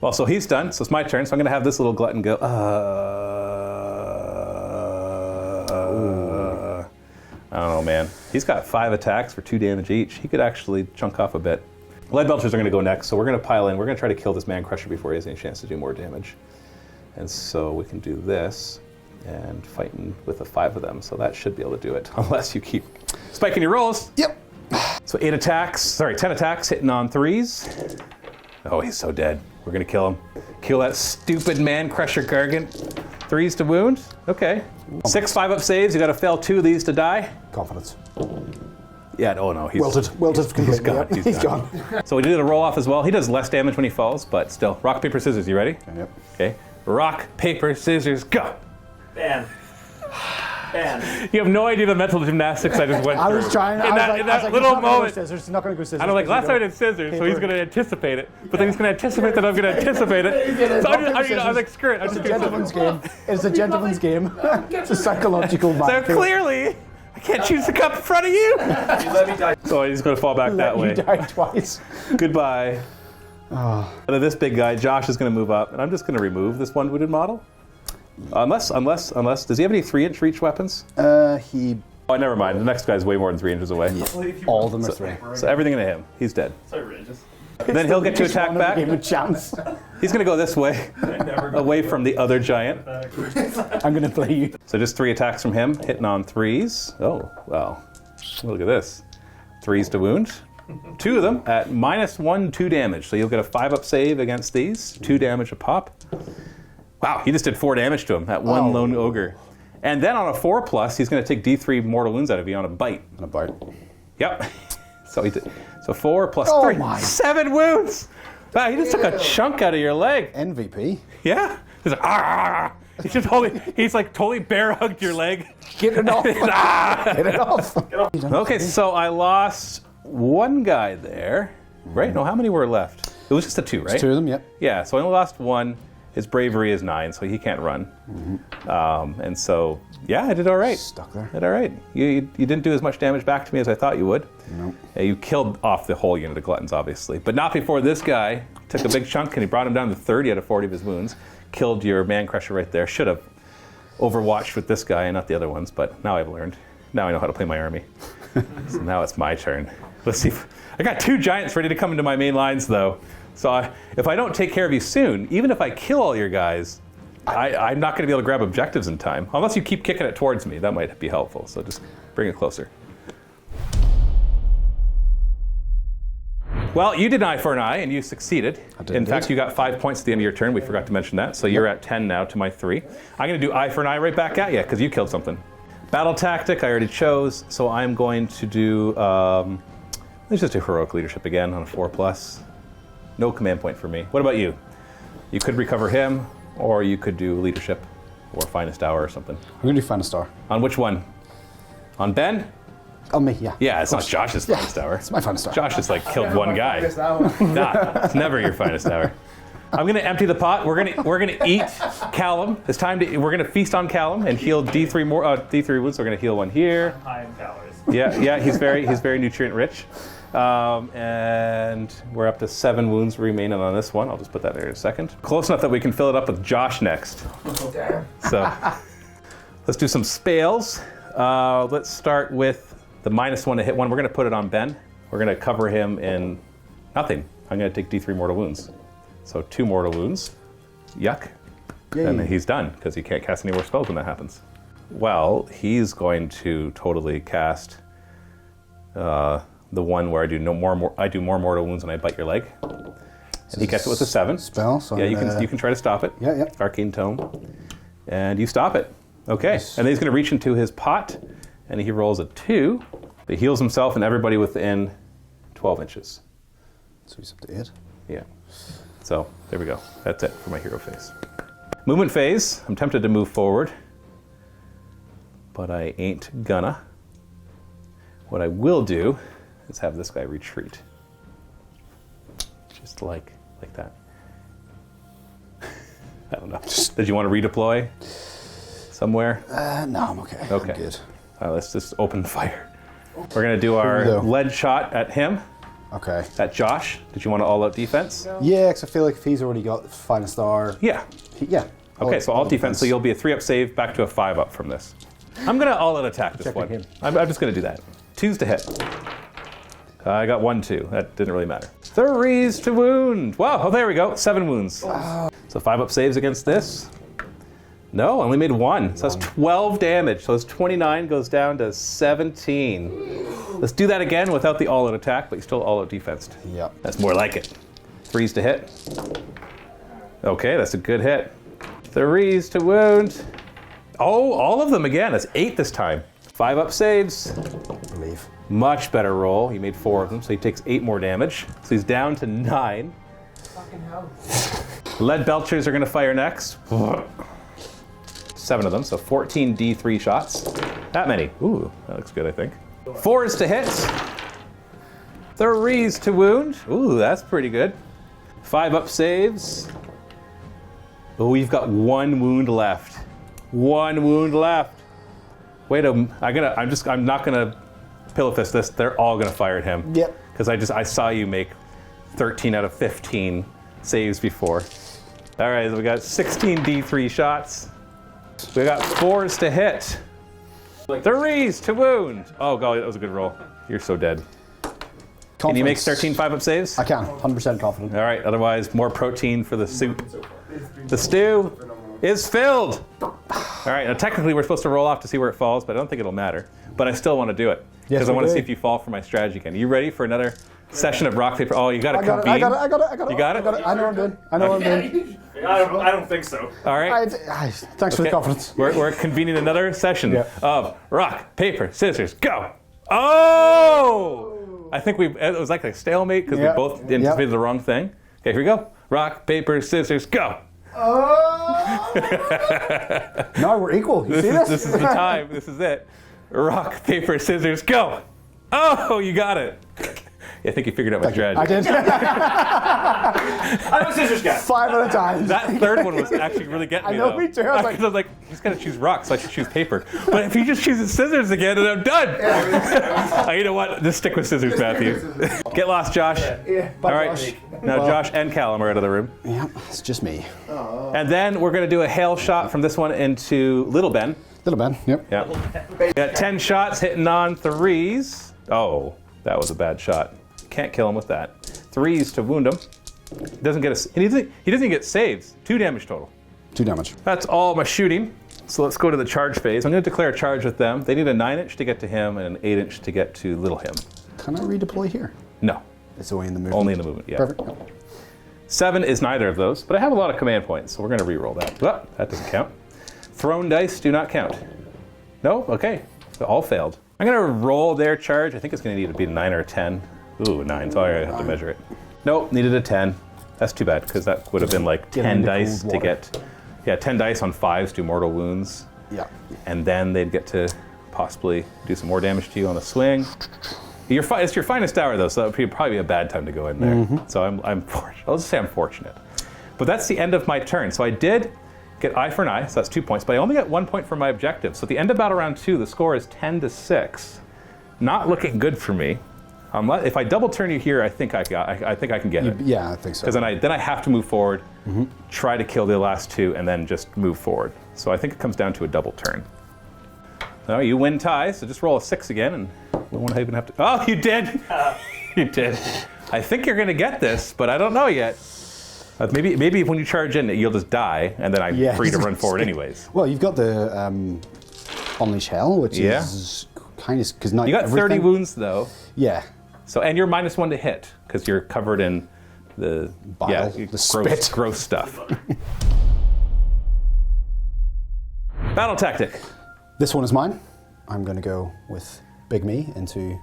Well, so he's done. So it's my turn. So I'm going to have this little glutton go. I don't know, man. He's got 5 attacks for 2 damage each. He could actually chunk off a bit. Lead Belchers are going to go next, so we're going to pile in. We're going to try to kill this Man Crusher before he has any chance to do more damage. And so we can do this, and fighting with the 5 of them. So that should be able to do it, unless you keep spiking your rolls. Yep. So 10 attacks, hitting on 3s. Oh, he's so dead. We're going to kill him. Kill that stupid Man Crusher Gargant. 3s to wound. Okay. 6 5-up saves. You got to fail 2 of these to die. Confidence. Yeah, oh no, he's Wilted completely. He's gone. Yep. He's gone. So we did a roll off as well. He does less damage when he falls, but still. Rock, paper, scissors. You ready? Yep. Okay. Rock, paper, scissors, go. Ben. You have no idea the mental gymnastics I just went through. I was trying. In that little moment. He's not going to go scissors. And I'm like, last time I because did scissors, so paper. he's going to anticipate it. But then he's going to anticipate that I'm going to anticipate it. So I was like, screw it. I'm It's just a going to gentleman's game. It's a gentleman's game. It's a psychological So vibe. clearly, I can't choose the cup in front of you. Let me die. So he's going to fall back that way. You died twice. Goodbye. Out of this big guy, Josh is going to move up, and I'm just going to remove this 1 wounded model. Unless, does he have any 3-inch reach weapons? He. Oh, never mind. The next guy's way more than 3 inches away. All of them are 3. So everything into him. He's dead. So outrageous. Then he'll get to attack back. Give him a chance. He's going to go this way, away from the other giant. I'm going to play you. So just 3 attacks from him, hitting on 3s. Oh, wow. Look at this. 3s to wound. 2 of them at -1, 2 damage. So you'll get a 5-up save against these. 2 damage a pop. Wow, he just did 4 damage to him, that one lone ogre. And then on a 4+, he's going to take D3 mortal wounds out of you on a bite. On a bite. Yep. So he did. So 4 plus Oh 3. my. 7 wounds. Wow, he just took a chunk out of your leg. MVP. Yeah. He's like, ah. He's like totally bear hugged your leg. Get it off. Ah. Get it off. Okay, so I lost 1 guy there. Right? No, how many were left? It was just the 2, right? 2 of them, yep. Yeah, so I only lost 1. His bravery is 9, so he can't run. And so, yeah, I did all right. Stuck there. Did all right. You didn't do as much damage back to me as I thought you would. No. You killed off the whole unit of gluttons, obviously. But not before this guy took a big chunk and he brought him down to 30 out of 40 of his wounds. Killed your Man Crusher right there. Should have overwatched with this guy and not the other ones, but now I've learned. Now I know how to play my army. So now it's my turn. Let's see. I got 2 giants ready to come into my main lines, though. So if I don't take care of you soon, even if I kill all your guys, I'm not going to be able to grab objectives in time. Unless you keep kicking it towards me. That might be helpful. So just bring it closer. Well, you did an eye for an eye, and you succeeded. In fact, you got 5 points at the end of your turn. We forgot to mention that. So you're at 10 now to my 3. I'm going to do eye for an eye right back at you, because you killed something. Battle tactic, I already chose. So I'm going to do, let's just do heroic leadership again on a 4+. No command point for me. What about you? You could recover him, or you could do leadership, or finest hour or something. I'm going to do finest hour. On which one? On Ben? On me, yeah. Yeah, it's not Josh's finest hour. It's my finest hour. Josh just like killed one guy. Nah, it's never your finest hour. I'm gonna empty the pot. We're gonna eat Callum. It's time to. We're gonna feast on Callum and heal D3 more. D3 wounds. We're gonna heal one here. High in calories. Yeah. He's very nutrient rich. And we're up to 7 wounds remaining on this one. I'll just put that there in a second. Close enough that we can fill it up with Josh next. Damn. So let's do some spells. Let's start with the -1 to hit one. We're going to put it on Ben. We're going to cover him in nothing. I'm going to take D3 mortal wounds. So 2 mortal wounds. Yuck. Yay. And then he's done because he can't cast any more spells when that happens. Well, he's going to totally cast the one where I do more mortal wounds and I bite your leg. And he gets it with a 7. Spell. So yeah, you can try to stop it. Yeah. Arcane Tome. And you stop it. Okay. Nice. And then he's going to reach into his pot, and he rolls a 2. He heals himself and everybody within 12 inches. So he's up to 8. Yeah. So there we go. That's it for my hero phase. Movement phase. I'm tempted to move forward, but I ain't gonna. What I will do is have this guy retreat. Just like that. I don't know. Did you want to redeploy somewhere? No, I'm okay. Okay. I'm good. Let's just open fire. We're going to do our lead shot at him, Okay. at Josh. Did you want to all-out defense? Yeah, because I feel like if he's already got finest hour. Yeah. Yeah. Okay, so all defense, so you'll be a 3-up save back to a 5-up from this. I'm going to all-out attack this one. him. I'm just going to do that. 2s to hit. I got 1, 2. That didn't really matter. 3s to wound. Wow, oh, there we go. 7 wounds. So 5-up saves against this. No, I only made 1. So that's 12 damage. So it's 29 goes down to 17. Let's do that again without the all-out attack, but you still all-out defensed. Yeah. That's more like it. 3s to hit. Okay, that's a good hit. 3s to wound. Oh, all of them again. That's 8 this time. 5-up saves. I believe. Much better roll. He made 4 of them, so he takes 8 more damage. So he's down to 9. Fucking hell. Lead belchers are going to fire next. 7 of them, so 14 D3 shots. That many. Ooh, that looks good, I think. 4s to hit. 3s to wound. Ooh, that's pretty good. 5-up saves. Oh, we've got 1 wound left. 1 wound left. Wait, I'm not gonna pillow fist this. They're all gonna fire at him. Yep. Because I saw you make 13 out of 15 saves before. All right, so we got 16 D3 shots. We got 4s to hit. 3s to wound. Oh, golly, that was a good roll. You're so dead. Can you make 13 5-up saves? I can. 100% confident. All right, otherwise, more protein for the soup. The stew is filled. All right, now technically we're supposed to roll off to see where it falls, but I don't think it'll matter. But I still want to do it because I want to see if you fall for my strategy again. You ready for another session of rock, paper? Oh, you got to convene. I got it. You got it? I know what I'm doing. I don't think so. All right. Thanks for the confidence. We're convening another session Yeah. of rock, paper, scissors, go. Oh! I think it was like a stalemate because we both anticipated the wrong thing. Okay, here we go. Rock, paper, scissors, go. Oh! No, we're equal. You see this? This is the time. This is it. Rock, paper, scissors, go. Oh, you got it. I think you figured out my strategy. I did. I'm a scissors guy. 5 at a time. That third one was actually really getting me. I know, though. me too. I was like, he's got to choose rocks, so I should choose paper. But if he just chooses scissors again, then I'm done. You know what? Just stick with scissors, Matthew. Get lost, Josh. Yeah. All right. Josh. Now Josh and Callum are out of the room. Yeah, it's just me. And then we're going to do a hail shot from this one into Little Ben. Little Ben, yep. Yeah. Got 10 shots hitting on 3s. Oh, that was a bad shot. Can't kill him with that. 3s to wound him. He doesn't get a. He doesn't get saves. 2 damage total. 2 damage. That's all my shooting. So let's go to the charge phase. I'm going to declare a charge with them. They need a 9-inch to get to him and an 8-inch to get to Little him. Can I redeploy here? No. It's only in the movement. Only in the movement, yeah. Perfect. 7 is neither of those, but I have a lot of command points, so we're going to re-roll that. Oh, that doesn't count. Thrown dice do not count. No? Okay. They all failed. I'm going to roll their charge. I think it's going to need to be a 9 or a 10. Ooh, 9. So I have to measure it. Nope, needed a 10. That's too bad, because that would have been like 10 dice to get... Yeah, 10 dice on 5s do mortal wounds. Yeah. And then they'd get to possibly do some more damage to you on the swing. It's your finest hour, though, so that would probably be a bad time to go in there. Mm-hmm. So I'm fortunate. I'll just say I'm fortunate. But that's the end of my turn. So I did get eye for an eye, so that's 2 points, but I only got 1 point for my objective. So at the end of battle round 2, the score is 10-6. Not looking good for me. If I double turn you here, I think I can get it. Yeah, I think so. Because then I have to move forward, try to kill the last 2, and then just move forward. So I think it comes down to a double turn. No, you win ties, so just roll a 6 again, and we won't even have to. Oh, you did! You did. I think you're going to get this, but I don't know yet. Maybe when you charge in, you'll just die, and then I'm free to run forward anyways. Well, you've got the Unleash Hell, which is kind of because not you got 30 wounds though. Yeah. So and you're -1 to hit because you're covered in the bile, the spit. gross stuff. Battle tactic. This one is mine. I'm going to go with Big Me into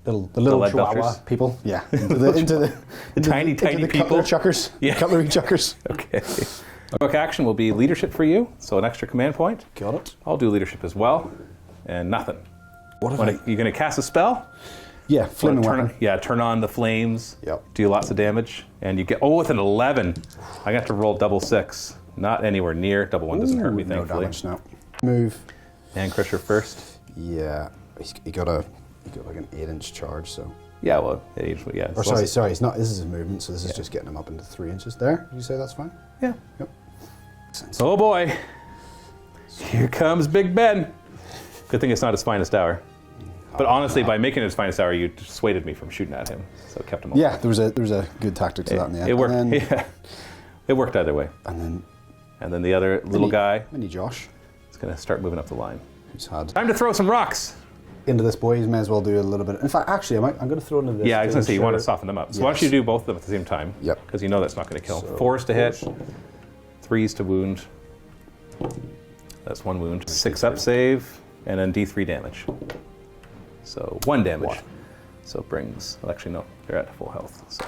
the little Chihuahua Buffers? people. Yeah. Into the tiny the people. cutlery chuckers. Yeah. Cutlery chuckers. Okay. Quick action will be leadership for you, so an extra command point. Got it. I'll do leadership as well, and nothing. What if You're going to cast a spell? Yeah, flaming weapon. Turn on the flames. Yep. Do lots of damage, and you get with an 11. I got to roll double 6. Not anywhere near. Double 1 doesn't hurt me, no thankfully. damage, no. Move. And Crusher first. Yeah, he got like an 8-inch charge, so. Yeah, well, yeah. Or sorry, it's not. This is his movement, so this is just getting him up into 3 inches. There, did you say that's fine? Yeah. Yep. Oh boy, here comes Big Ben. Good thing it's not his finest hour. But honestly, by making it his finest hour, you dissuaded me from shooting at him, so it kept him. Yeah, there was a good tactic to that in the end. It worked. And then, Yeah, it worked either way. And then the other little guy Mini Josh, is going to start moving up the line. who's had Time to throw some rocks. into this boy. You may as well do a little bit. In fact, actually, I'm going to throw into this. Yeah, I was going to say you want to soften them up. So why don't you do both of them at the same time? Yep. Because you know that's not going to kill. So, 4s to hit, 3s to wound. That's 1 wound. 6 up save, and then D3 damage. So 1 damage. What? So it brings, well, actually no, they're at full health. So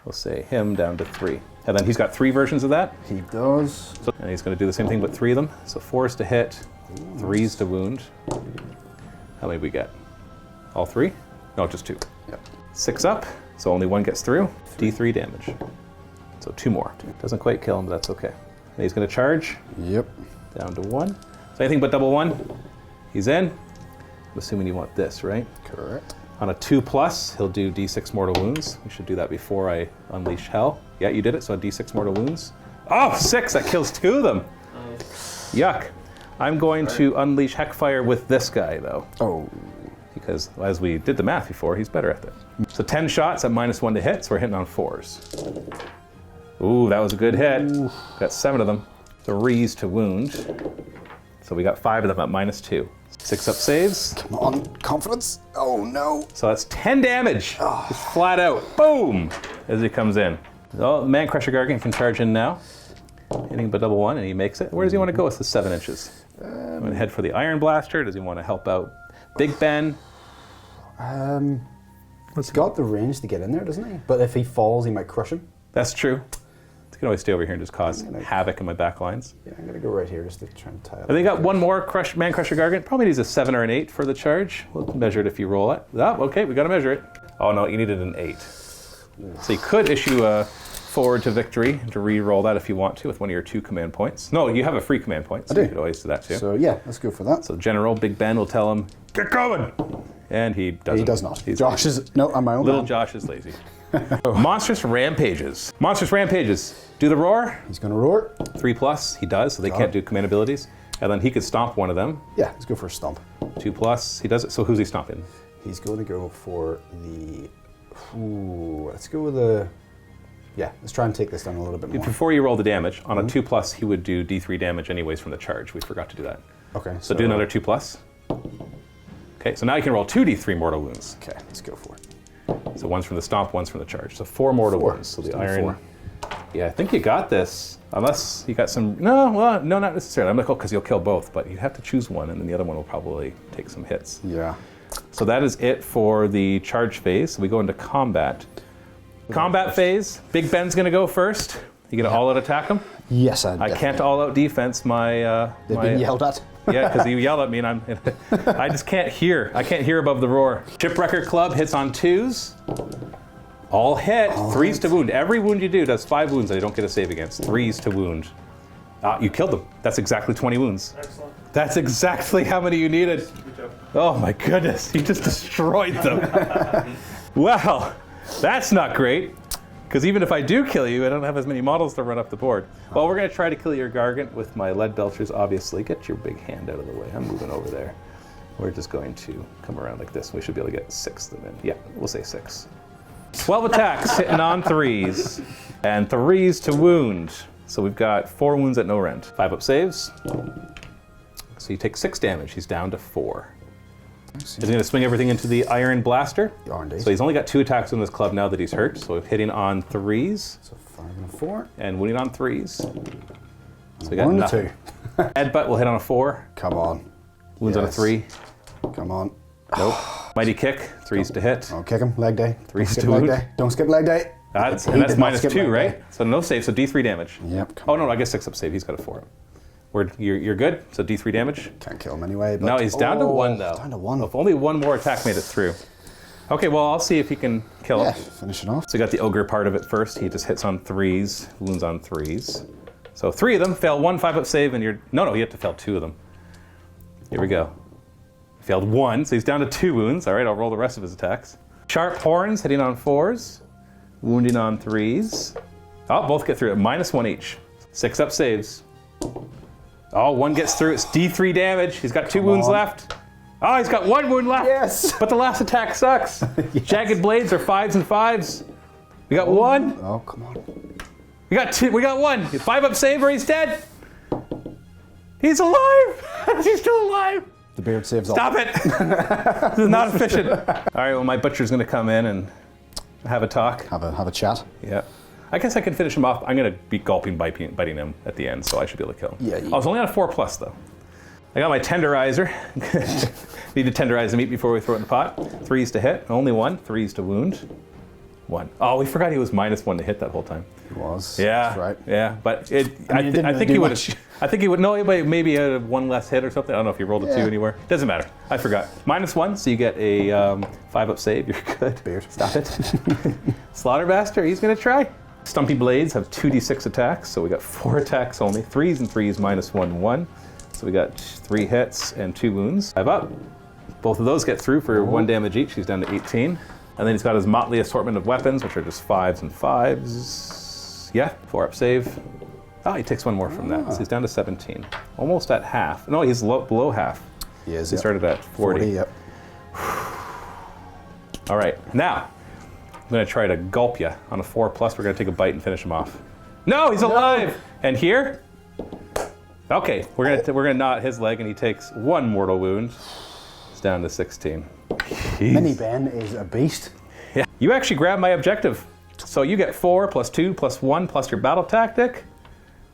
we'll say him down to 3. And then he's got 3 versions of that. He does. So, and he's going to do the same thing but 3 of them. So 4s to hit, 3s to wound. How many we get? All 3? No, just 2. Yep. 6 up, so only 1 gets through. D3 damage. So 2 more. Doesn't quite kill him, but that's okay. And he's going to charge. Yep. Down to 1. So anything but double 1. He's in. I'm assuming you want this, right? Correct. On a 2+, he'll do D6 mortal wounds. We should do that before I unleash hell. Yeah, you did it, so D6 mortal wounds. Oh, 6! That kills 2 of them. Yuck. I'm going to unleash Heckfire with this guy, though. Oh. Because as we did the math before, he's better at this. So 10 shots at -1 to hit, so we're hitting on 4s. Ooh, that was a good hit. Got 7 of them. 3s to wound. So we got 5 of them at -2. 6 up saves. Come on, confidence. Oh no. So that's 10 damage. Just flat out. Boom! As he comes in. Oh, Man Crusher Gargant can charge in now. Hitting but double 1, and he makes it. Where does he want to go with the 7 inches? I'm going to head for the Iron Blaster. Does he want to help out Big Ben? He's got the range to get in there, doesn't he? But if he falls, he might crush him. That's true. He can always stay over here and just cause havoc in my back lines. Yeah, I'm going to go right here just to try and tie up. Have they got one more Man Crusher Gargant? Probably needs a 7 or an 8 for the charge. We'll measure it if you roll it. Oh, okay, we got to measure it. Oh no, you needed an 8. So you could issue a forward to victory to re-roll that if you want to with one of your 2 command points. No, you have a free command point, so I do. you could always do that too. So yeah, let's go for that. So General Big Ben will tell him, get going! And he doesn't. He does not. He's Josh lazy. is, no, I'm my own Little man. Josh is lazy. Monstrous Rampages. Monstrous Rampages. Do the roar. He's going to roar. 3+, he does, so they Got can't it. do command abilities. And then he could stomp one of them. Yeah, let's go for a stomp. 2+, he does it. So who's he stomping? He's going to go for the, let's go with the, yeah, let's try and take this down a little bit more. Before you roll the damage, on a 2+, he would do D3 damage anyways from the charge. We forgot to do that. Okay. So do another 2+. Okay, so now you can roll 2d3 mortal wounds. Okay, let's go for it. So one's from the stomp, one's from the charge. So 4 mortal 4. wounds. So the Let's do iron. 4. Yeah, I think you got this. Unless you got some. No, well, no, not necessarily. I'm because you'll kill both, but you have to choose one, and then the other one will probably take some hits. Yeah. So that is it for the charge phase. So we go into combat. Combat phase. Big Ben's going to go first. You going to all out attack him? Yes, I can't all out defense my. They've been yelled at. Yeah, because you yell at me and I just can't hear. I can't hear above the roar. Shipwrecker Club hits on 2s. All hit. 3s to wound. Every wound you do does 5 wounds that you don't get a save against. 3s to wound. You killed them. That's exactly 20 wounds. Excellent. That's exactly how many you needed. Good job. Oh my goodness, you just destroyed them. Well, that's not great. Because even if I do kill you, I don't have as many models to run up the board. Well, we're going to try to kill your Gargant with my lead belchers, obviously. Get your big hand out of the way. I'm moving over there. We're just going to come around like this. We should be able to get 6 of them in. Yeah, we'll say 6. 12 attacks, hitting on 3s. And 3s to wound. So we've got 4 wounds at no rend. 5 up saves. So you take 6 damage. He's down to 4. He's going to swing everything into the Iron Blaster. So he's only got 2 attacks in this club now that he's hurt. So hitting on 3s. So 5 and a 4. And wounding on 3s. So we got 1 nothing. and a 2. Headbutt will hit on a 4. Come on. Wounds on a Yes. 3. Come on. Nope. Mighty Kick, 3s to hit. Oh, kick him. Leg day. 3s Don't to skip leg wound. day. Don't skip leg day. That's, He and that's did not minus skip 2, leg right? day. So no save, so D3 damage. Yep. Oh, no, I guess 6 up save. He's got a 4. You're good, so D3 damage. Can't kill him anyway. But No, he's down to 1, though. Down to 1. If only 1 more attack made it through. Okay, well, I'll see if he can kill Yeah, him. finish it off. So you got the Ogre part of it first. He just hits on 3s, wounds on 3s. So 3 of them, fail 1 5-up save, and you're... No, you have to fail 2 of them. Here we go. Failed 1, so he's down to 2 wounds. All right, I'll roll the rest of his attacks. Sharp Horns, hitting on 4s, wounding on 3s. Oh, both get through it, -1 each. 6-up saves. Oh, 1 gets through, it's D3 damage. He's got 2 wounds left. Oh, he's got 1 wound left. Yes. But the last attack sucks. Yes. Jagged Blades are 5s and 5s. We got 1. Oh, come on. We got 2. We got 1. 5-up save or he's dead. He's alive. He's still alive. The beard saves all. Stop it. This is not efficient. All right, well, my butcher's going to come in and have a talk. Have a chat. Yeah. I guess I can finish him off. I'm going to be gulping, biting him at the end, so I should be able to kill him. Yeah, I was only on a 4+, though. I got my tenderizer. Need to tenderize the meat before we throw it in the pot. 3s to hit. Only 1. 3s to wound. 1. Oh, we forgot he was -1 to hit that whole time. He was. Yeah. That's right. Yeah, but I mean, it didn't I really think do he would. much. I think he would. No, maybe a 1 less hit or something. I don't know if he rolled a 2 Yeah. anywhere. Doesn't matter. I forgot. -1, so you get a 5-up save. You're good. Beard. Stop it. Slaughtermaster. He's gonna try. Stumpy Blades have 2d6 attacks, so we got 4 attacks only. 3s and 3s, -1, 1. So we got 3 hits and 2 wounds. 5 up. Both of those get through for 1 damage each. He's down to 18. And then he's got his motley assortment of weapons, which are just 5s and 5s. Yeah, 4-up save. Oh, he takes 1 more from that. So he's down to 17. Almost at half. No, he's below half. He is. He Yep. started at 40. Yep. All right, now I'm going to try to gulp you on a 4+. We're going to take a bite and finish him off. No, he's alive. And here? Okay, we're gonna knot his leg, and he takes 1 mortal wound. It's down to 16. Jeez. Mini Ben is a beast. Yeah. You actually grabbed my objective. So you get 4 + 2 + 1 plus your battle tactic.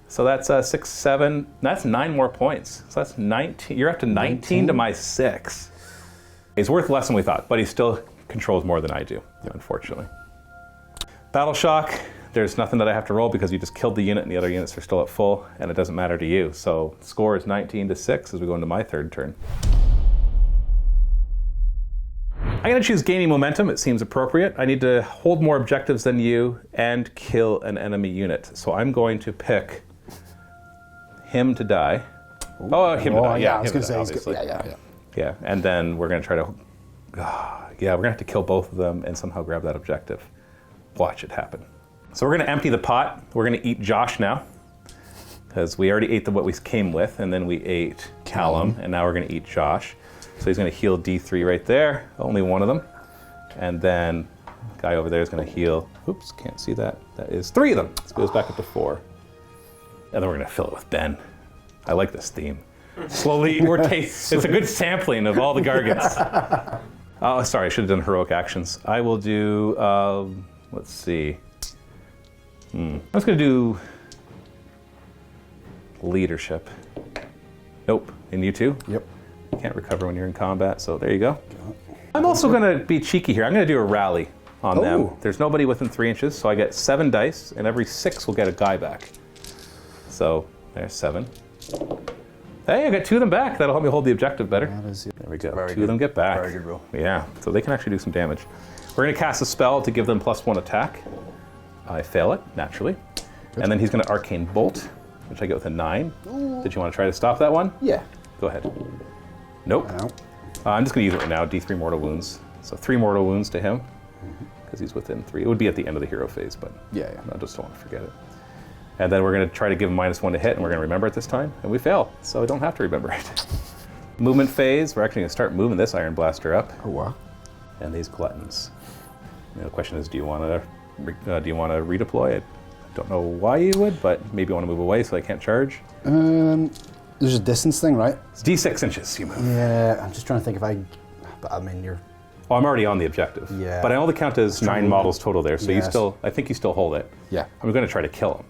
So that's 6, 7. That's 9 more points. So that's 19. You're up to 19 to my 6. He's worth less than we thought, but he still controls more than I do, unfortunately. Battle Shock. There's nothing that I have to roll because you just killed the unit and the other units are still at full, and it doesn't matter to you. So score is 19 to 6 as we go into my 3rd turn. I'm going to choose gaining momentum. It seems appropriate. I need to hold more objectives than you and kill an enemy unit. So I'm going to pick him to die. Oh, him to die. Yeah, I was going to say, obviously. yeah. Yeah, and then we're going to try to... yeah, we're going to have to kill both of them and somehow grab that objective. Watch it happen. So we're going to empty the pot. We're going to eat Josh now. Because we already ate what we came with, and then we ate Callum, and now we're going to eat Josh. So he's going to heal D3 right there, only one of them. And then the guy over there is going to heal, oops, can't see that. That is 3 of them. So it goes back up to 4. And then we're going to fill it with Ben. I like this theme. Slowly, it's a good sampling of all the Gargants. Oh, sorry, I should have done heroic actions. I will do, let's see. I'm just going to do leadership. Nope, and you too? Yep. Can't recover when you're in combat, so there you go. I'm also going to be cheeky here. I'm going to do a rally on them. There's nobody within 3 inches, so I get 7 dice, and every 6 will get a guy back. So there's 7. Hey, I got 2 of them back. That'll help me hold the objective better. There we go. Very 2 of them get back. Very good roll. Yeah, so they can actually do some damage. We're going to cast a spell to give them +1 attack. I fail it, naturally. Good. And then he's going to Arcane Bolt, which I get with a 9. Ooh. Did you want to try to stop that one? Yeah. Go ahead. Nope. I'm just going to use it right now, D3 mortal wounds. So 3 mortal wounds to him, because he's within 3. It would be at the end of the hero phase, but yeah. I just don't want to forget it. And then we're going to try to give him -1 to hit, and we're going to remember it this time, and we fail, so I don't have to remember it. Movement phase, we're actually going to start moving this Iron Blaster up. Oh, wow. And these gluttons. And the question is, do you want to redeploy it? I don't know why you would, but maybe you want to move away so they can't charge. There's a distance thing, right? It's D6 inches you move. Yeah, I'm just trying to think if but I mean, you're... Oh, I'm already on the objective. Yeah. But I only count as 9 models total there, so yes. I think you still hold it. Yeah. I'm going to try to kill him,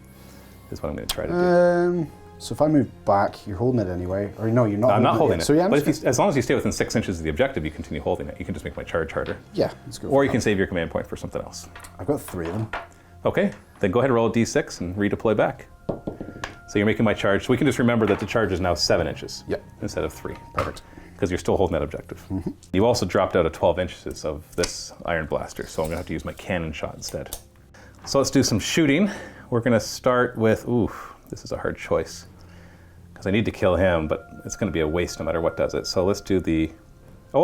is what I'm going to try to do. So if I move back, you're holding it anyway. Or no, you're not. I'm not holding it. So yeah, but as long as you stay within 6 inches of the objective, you continue holding it. You can just make my charge harder. Yeah, let's go. Or you can save your command point for something else. I've got 3 of them. Okay, then go ahead and roll a D6 and redeploy back. So you're making my charge. So we can just remember that the charge is now 7 inches. Yep. Instead of 3. Perfect. Because you're still holding that objective. Mm-hmm. You also dropped out of 12 inches of this Iron Blaster, so I'm going to have to use my cannon shot instead. So let's do some shooting. We're going to start with, this is a hard choice. Because I need to kill him, but it's going to be a waste no matter what does it. So let's do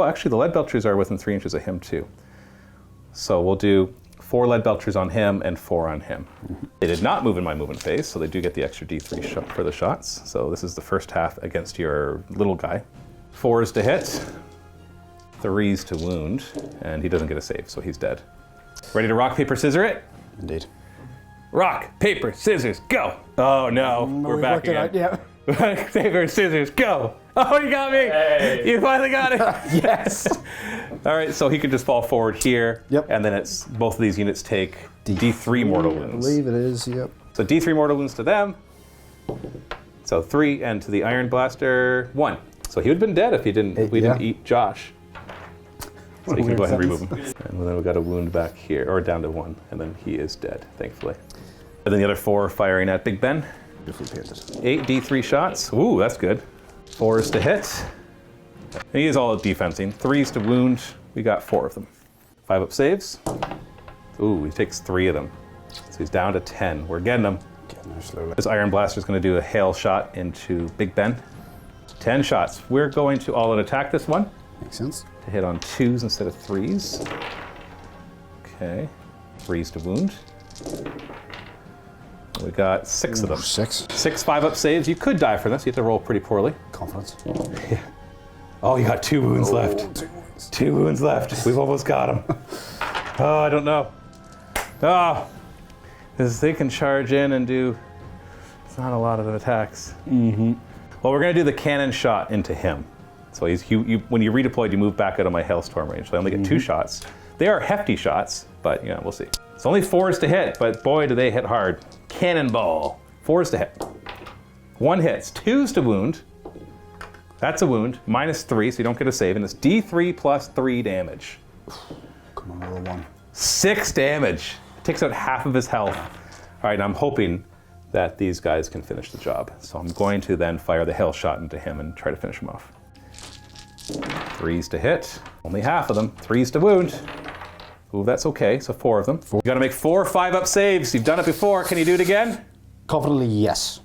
actually the lead belchers are within 3 inches of him too. So we'll do 4 lead belchers on him and 4 on him. Mm-hmm. They did not move in my movement phase, so they do get the extra D3 shot for the shots. So this is the first half against your little guy. 4s to hit, 3s to wound, and he doesn't get a save, so he's dead. Ready to rock, paper, scissor it? Indeed. Rock, paper, scissors, go! Oh no, we're back again. Yeah. Rock, paper, scissors, go! Oh, you got me! Hey. You finally got it! Yes! All right, so he can just fall forward here. Yep. And then it's both of these units take D3 mortal wounds. I believe it is, yep. So D3 mortal wounds to them. So 3, and to the Iron Blaster, 1. So he would have been dead if we didn't eat Josh. So you can go ahead and remove him. And then we've got a wound back here, or down to 1, and then he is dead, thankfully. And then the other 4 are firing at Big Ben. 8 D3 shots. Ooh, that's good. 4s to hit. And he is all defensing. 3s to wound. We got 4 of them. 5 up saves. Ooh, he takes 3 of them. So he's down to 10. We're getting him. Getting there slowly. This Iron Blaster is going to do a hail shot into Big Ben. 10 shots. We're going to all-out attack this one. Makes sense. To hit on 2s instead of 3s. Okay. 3s to wound. We got 6 of them. 6. 6 5-up saves. You could die for this. You have to roll pretty poorly. Confidence. Yeah. Oh, you got 2 wounds left. 2 wounds. 2 wounds left. We've almost got him. Oh, I don't know. Oh, because they can charge in and do. It's not a lot of attacks. Mm-hmm. Well, we're going to do the cannon shot into him. So when you redeployed, you move back out of my hailstorm range. So I only get 2 shots. They are hefty shots, but we'll see. It's only 4s to hit, but boy, do they hit hard. Cannonball. 4s to hit. 1 hits. 2s to wound. That's a wound. -3, so you don't get a save. And it's D3 plus 3 damage. Come on, roll 1. 6 damage. Takes out half of his health. All right, I'm hoping that these guys can finish the job. So I'm going to then fire the hail shot into him and try to finish him off. 3s to hit. Only half of them. 3s to wound. Ooh, that's okay. So 4 of them. You got to make 4 5-up saves. You've done it before. Can you do it again? Confidently, yes.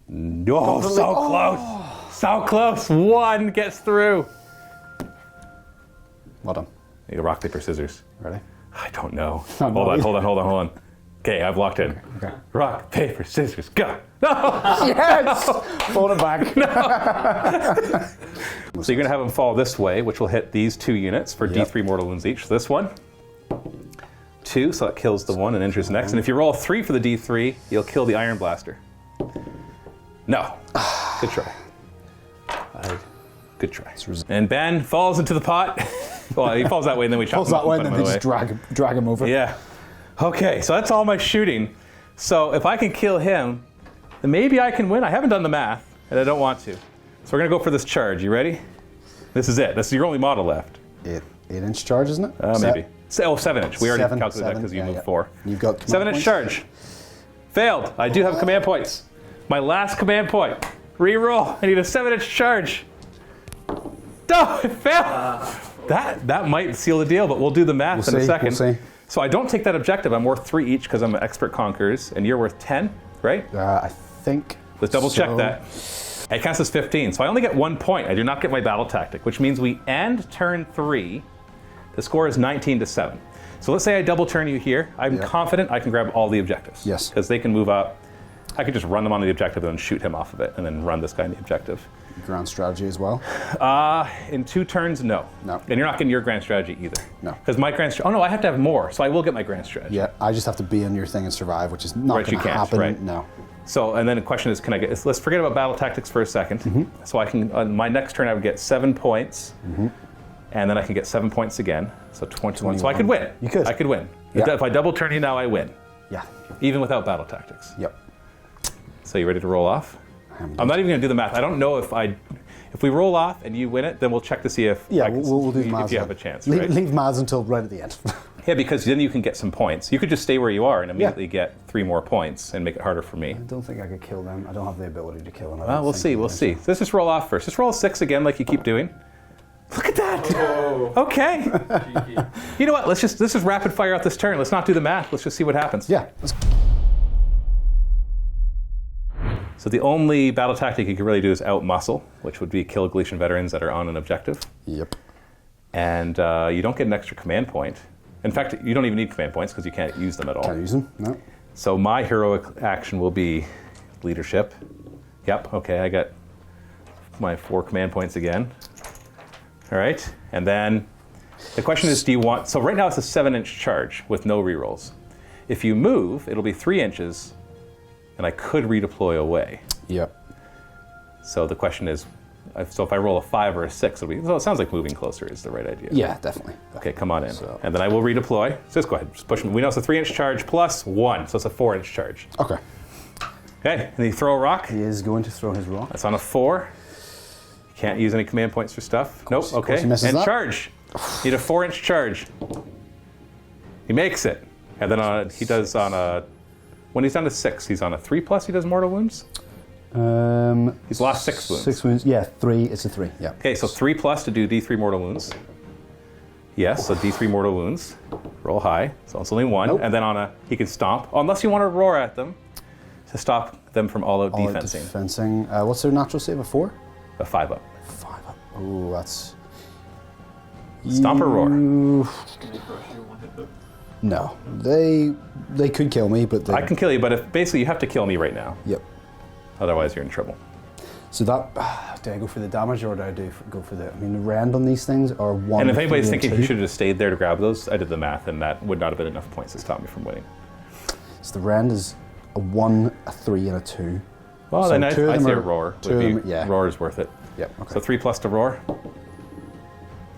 No, so close. So close. 1 gets through. Well done. You rock, paper, scissors. Ready? I don't know. I'm Hold not on. Okay, I've locked in. Okay. Rock, paper, scissors, go. No! Yes! Fold it back. So you're going to have them fall this way, which will hit these 2 units for D3 mortal wounds each. So this one, 2, so that kills the 1 and injures the next. And if you roll 3 for the D3, you'll kill the Iron Blaster. No. Good try. Good try. And Ben falls into the pot. Well, he falls that way, and then we chop Falls him up that way, and and put then him they away. just drag him over. Yeah. Okay, so that's all my shooting. So if I can kill him, then maybe I can win. I haven't done the math, and I don't want to. So we're going to go for this charge. You ready? This is it. This is your only model left. 8-inch charge, isn't it? Maybe. 7-inch. We already calculated that because you moved 4. You've got 7-inch charge. Failed. I do have command points. My last command point. Reroll. I need a 7-inch charge. No, it failed. That might seal the deal, but we'll do the math in a second. We'll see. So I don't take that objective. I'm worth 3 each because I'm an expert conquerors, and you're worth 10, right? I think. Let's double check so. that. It counts as 15, so I only get 1 point. I do not get my battle tactic, which means we end turn 3. The score is 19-7. So let's say I double turn you here. I'm confident I can grab all the objectives. Yes. Because they can move up. I could just run them on the objective and then shoot him off of it, and then run this guy in the objective. Grand strategy as well. In 2 turns, no. No. And you're not getting your grand strategy either. No. Because my grand strategy, oh no, I have to have more, so I will get my grand strategy. Yeah, I just have to be in your thing and survive, which is not Right, going you to can't, happen. right. No. So, and then the question is, can I get, let's forget about battle tactics for a second. So I can, on my next turn, I would get 7 points, and then I can get 7 points again, so 21. So I could win. You could. I could win. Yeah. If I double turn you now, I win. Yeah. Even without battle tactics. Yep. So you ready to roll off? I'm not even going to do the math. I don't know if we roll off and you win it, then we'll check to see if Yeah, I can- we'll do if Maz you then. have a chance. Leave, Right? leave Maz until right at the end. Yeah, because then you can get some points. You could just stay where you are and immediately get 3 more points and make it harder for me. I don't think I could kill them. I don't have the ability to kill them. Well, we'll see. We'll see. Let's just roll off first. Just roll a 6 again, like you keep doing. Look at that. Oh. Okay. You know what? Let's just rapid fire out this turn. Let's not do the math. Let's just see what happens. Yeah. So the only battle tactic you can really do is out-muscle, which would be kill Galician veterans that are on an objective. Yep. And you don't get an extra command point. In fact, you don't even need command points because you can't use them at all. Can't use them. No. So my heroic action will be leadership. Yep, okay, I got my 4 command points again. All right, and then the question is, do you want, so right now it's a 7-inch charge with no rerolls. If you move, it'll be 3 inches, and I could redeploy away. Yep. So the question is, so if I roll a 5 or a 6, it'll be, so it sounds like moving closer is the right idea. Yeah, definitely. Okay, come on in. So- And then I will redeploy. So just go ahead, just push me. We know it's a 3-inch charge plus 1, so it's a 4-inch charge. Okay. Okay, and you throw a rock. He is going to throw his rock. That's on a 4. You can't use any command points for stuff. Nope, of okay. course he misses And that. charge. Need a 4-inch charge. He makes it. And then he does on a, when he's down to 6, he's on a 3+, he does mortal wounds? He's lost 6 wounds. 6 wounds. Yeah, 3. It's a 3. Yeah. Okay, so 3+ to do D3 mortal wounds. Yes, so D3 mortal wounds. Roll high, so it's only 1. Nope. And then on a, he can stomp, unless you want to roar at them to stop them from all out All out defensing. defensing. What's their natural save? A 4? A 5 up. 5 up. Oh, that's. Stomp or roar? No, they could kill me, but they. I can kill you, but if basically you have to kill me right now. Yep. Otherwise, you're in trouble. So that, do I go for the damage or do I go for the? I mean, the rend on these things are 1. And if anybody's 3, and thinking 2. you should have just stayed there to grab those, I did the math, and that would not have been enough points to stop me from winning. So the rend is a 1, a 3, and a 2. Well, So then 2 of I'd them say are- a roar. 2 of Would be, them- yeah. Roar is worth it. Yep. Okay. So 3+ to roar.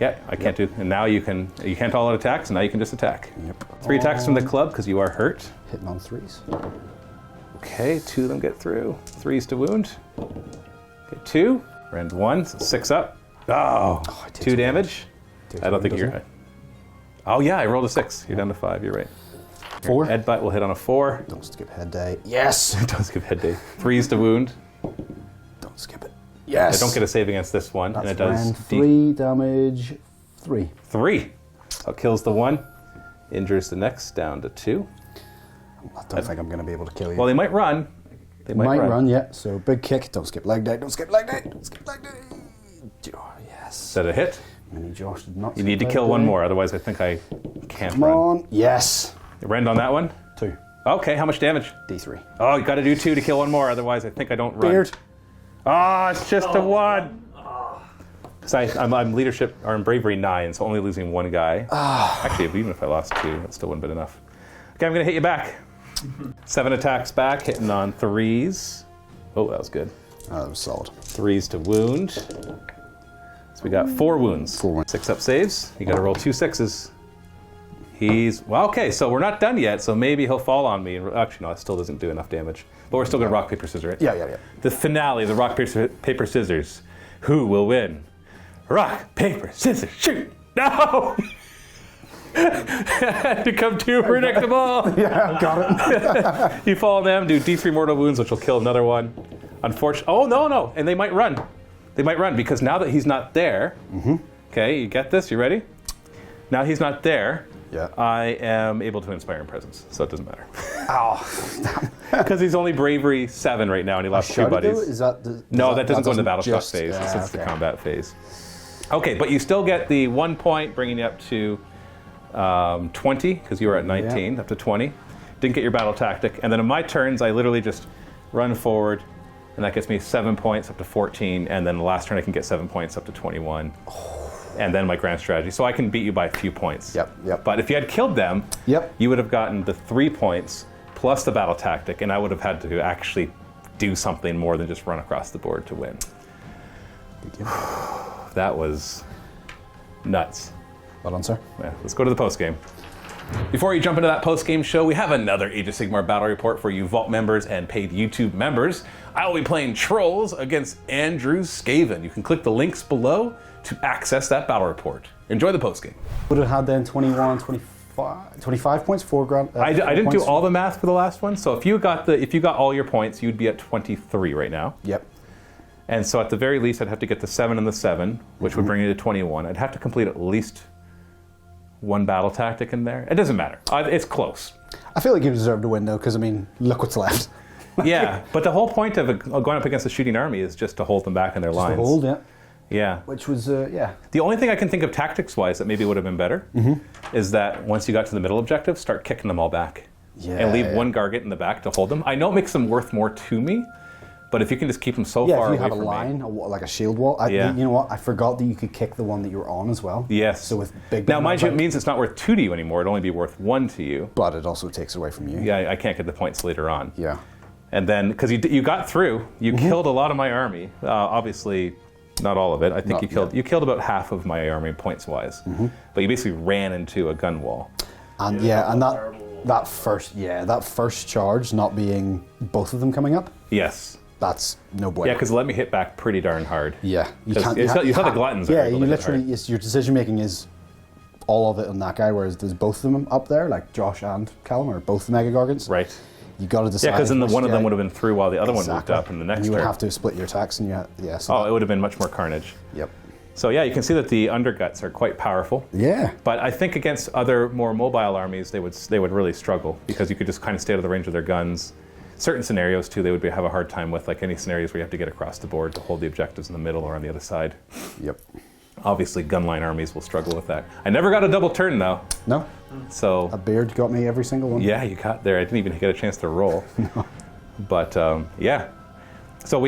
Yeah, I can't do. And now you can't all out attacks, and now you can just attack. Yep. 3 attacks from the club because you are hurt. Hitting on 3s. Okay, 2 of them get through. 3s to wound. Okay, 2. Rend 1, so 6 up. Oh, I did 2 some damage. I don't think doesn't you're. it? Oh yeah, I rolled a 6. You're down to 5. You're right. 4. Headbutt will hit on a 4. Don't skip head day. Yes. It does give head day. 3s to wound. Don't skip it. Yes. I don't get a save against this one, That's and it does grand. 3 damage. 3. 3. So it kills the one, injures the next down to 2. I don't think I'm going to be able to kill you. Well, they might run. They might run, yeah. So big kick. Don't skip leg day. Don't skip leg day. Don't skip leg day. Oh, yes. Is that a hit? Mini Josh did not. You need to kill one more, otherwise I think I can't Come run. on. Yes. Rend on that one? 2. Okay, how much damage? D3. Oh, you got to do 2 to kill one more, otherwise I think I don't run. Beard. Oh, it's just a 1. Because I'm leadership, or I'm bravery 9, so only losing one guy. Actually, even if I lost 2, that still wouldn't have been enough. Okay, I'm going to hit you back. 7 attacks back, hitting on 3s. Oh, that was good. That was solid. 3s to wound. So we got 4 wounds. 4 wounds. 6 up saves. You got to roll 2 6s. Well, okay, so we're not done yet, so maybe he'll fall on me. Actually, no, that still doesn't do enough damage. But we're still going to rock, paper, scissors, right? Yeah. The finale, the rock, paper, scissors. Who will win? Rock, paper, scissors, shoot! No! Become too predictable. Yeah, got it. You fall on them, do D3 mortal wounds, which will kill another one. Unfortunately, oh no, and they might run. They might run because now that he's not there, okay, you get this, you ready? Now he's not there, Yeah. I am able to inspire in presence, so it doesn't matter. Oh, Because he's only bravery 7 right now and he lost 2 shouty buddies. though? Is that No, that doesn't go in the battle shock just- phase. yeah, It's the okay. combat phase. Okay, but you still get the 1 point, bringing you up to 20, because you were at 19, up to 20. Didn't get your battle tactic. And then in my turns, I literally just run forward, and that gets me 7 points up to 14, and then the last turn I can get 7 points up to 21. And then my grand strategy. So I can beat you by a few points. Yep. But if you had killed them, Yep. you would have gotten the 3 points plus the battle tactic, and I would have had to actually do something more than just run across the board to win. That was nuts. Well done, sir. Yeah, let's go to the post game. Before you jump into that post game show, we have another Age of Sigmar battle report for you Vault members and paid YouTube members. I will be playing Trolls against Andrew Skaven. You can click the links below to access that battle report. Enjoy the post game. Would have had then 21, 25 points, 4 grand. I didn't do points. all the math for the last one, so if you got all your points, you'd be at 23 right now. Yep. And so at the very least, I'd have to get the 7 and the 7, which would bring you to 21. I'd have to complete at least 1 battle tactic in there. It doesn't matter. It's close. I feel like you deserve to win though, because I mean, look what's left. Yeah, but the whole point of going up against a shooting army is just to hold them back in their lines. To hold, yeah. Yeah. Which was, yeah. The only thing I can think of tactics-wise that maybe would have been better is that once you got to the middle objective, start kicking them all back. Yeah, and leave yeah. one Gargant in the back to hold them. I know it makes them worth more to me, but if you can just keep them so Yeah, far if you away have a from line, me. like a shield wall. Yeah. You know what? I forgot that you could kick the one that you were on as well. Yes. So with big. Now, mind you, it like- means it's not worth 2 to you anymore. It'd only be worth 1 to you. But it also takes away from you. Yeah, I can't get the points later on. Yeah. And then, because you got through, you killed a lot of my army. Obviously, not all of it. I think you killed about half of my army points-wise. But you basically ran into a gun wall. And and that first charge not being both of them coming up, Yes. that's no bueno. Yeah, because it let me hit back pretty darn hard. Yeah, you 'Cause can't. you saw the can't- gluttons are Yeah, able you to hit literally. hard. Your decision making is all of it on that guy, whereas there's both of them up there, like Josh and Callum, are both the Mega Gargants. Right. You got to decide. Yeah, because then which one of them guy- would have been through while the other one moved Exactly. up in the next And you would turn. have to split your attacks, and so Oh, it would have been much more carnage. Yep. So yeah, you can see that the underguts are quite powerful. Yeah. But I think against other more mobile armies, they would really struggle because you could just kind of stay out of the range of their guns. Certain scenarios too, they would have a hard time with, like any scenarios where you have to get across the board to hold the objectives in the middle or on the other side. Yep. Obviously, gunline armies will struggle with that. I never got a double turn though, No, so a beard got me every single one. yeah, you got there. I didn't even get a chance to roll. But yeah, so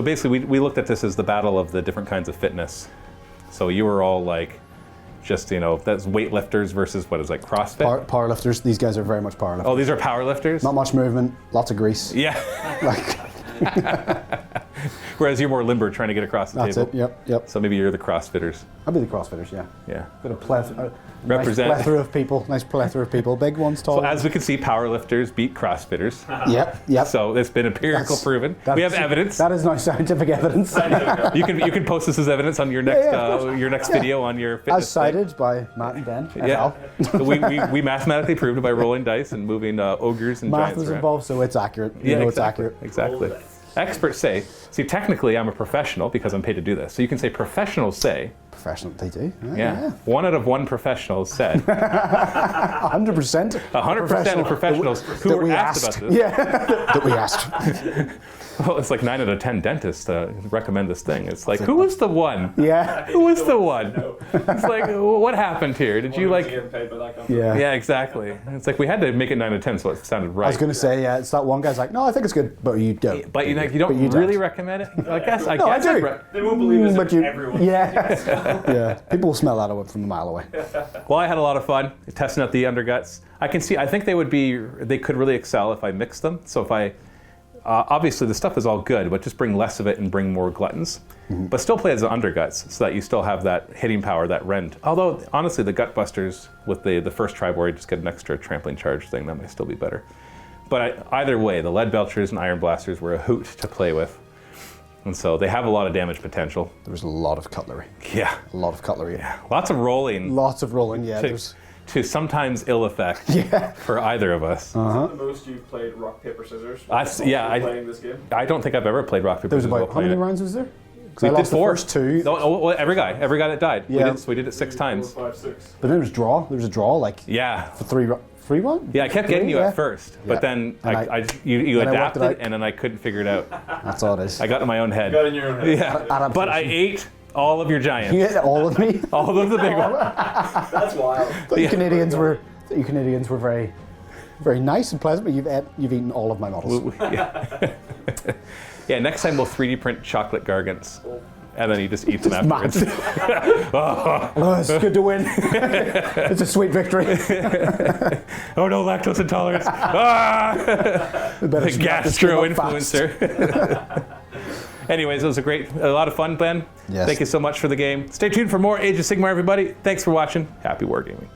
basically we looked at this as the battle of the different kinds of fitness. So you were all like, just that's weightlifters versus what is like CrossFit. Powerlifters. These guys are very much powerlifters. Oh, these are powerlifters. Not much movement, lots of grease. Yeah. Like, Whereas you're more limber, trying to get across the that's table. it. Yep. So maybe you're the CrossFitters. I'll be the CrossFitters. Yeah. Yeah. Got a plethora. Represent. Nice plethora of people. Nice plethora of people. Big ones, tall. So as we can see, powerlifters beat CrossFitters. Yep. So it's been empirical proven. We have evidence. That is now scientific evidence. You can post this as evidence on your next yeah, of course. your next Yeah. video on your fitness As cited by Matt and Ben. Yeah. FL. we mathematically proved it by rolling dice and moving ogres and Math giants was around. involved, so it's accurate. You know it's accurate. Exactly. Experts say, see, technically I'm a professional because I'm paid to do this. So you can say professionals say. Professional, they do. Yeah. 1 out of 1 professionals said. 100%. 100% of professionals who were asked about this. Yeah, that we asked. Well, it's like 9 out of 10 dentists recommend this thing. It's like, who was the one? Yeah. Who was the one? It's like, what happened here? Did you like... Yeah. Yeah, exactly. It's like we had to make it 9 out of 10 so it sounded right. I was going to say, yeah, it's that one guy's like, no, I think it's good, but you don't. But you don't really recommend it? I guess. I guess I do. They won't believe us But if everyone. Yeah. Yeah. People will smell that from a mile away. Well, I had a lot of fun testing out the underguts. I think they could really excel if I mixed them. So if I, obviously the stuff is all good, but just bring less of it and bring more gluttons. Mm-hmm. But still play as the underguts so that you still have that hitting power, that rend. Although, honestly, the gut busters with the first tribe where you just get an extra trampling charge thing, that might still be better. But either way, the lead belchers and iron blasters were a hoot to play with. And so they have a lot of damage potential. There was a lot of cutlery. Yeah. A lot of cutlery. Yeah. Lots of rolling. Lots of rolling, yeah. To sometimes ill effect for either of us. Is that the most you've played rock, paper, scissors? Playing this game? I don't think I've ever played rock, paper, There was scissors. about, how many rounds was there? We I did lost 4. the first 2. No, every guy that died. Yeah. We did it 6 times. 4, 5, 6. But then there was draw. There was a draw, like, Yeah. for 3 rounds? Yeah, I kept getting you Yeah. at first, Yeah. but then And you then I worked it adapted, out. and then I couldn't figure it out. That's all it is. I got in my own head. You got in your own head. Yeah, Adaptation. but I ate all of your giants. You get all of me? All of the big ones. That's wild. You Canadians were very, very nice and pleasant, but you've eaten all of my models. Yeah, next time we'll 3D print chocolate gargants. And then you just eat them afterwards. Oh, it's good to win. It's a sweet victory. Oh no, lactose intolerance. The gastro influencer. Anyways, it was a lot of fun, Ben. Yes. Thank you so much for the game. Stay tuned for more Age of Sigmar, everybody. Thanks for watching. Happy wargaming.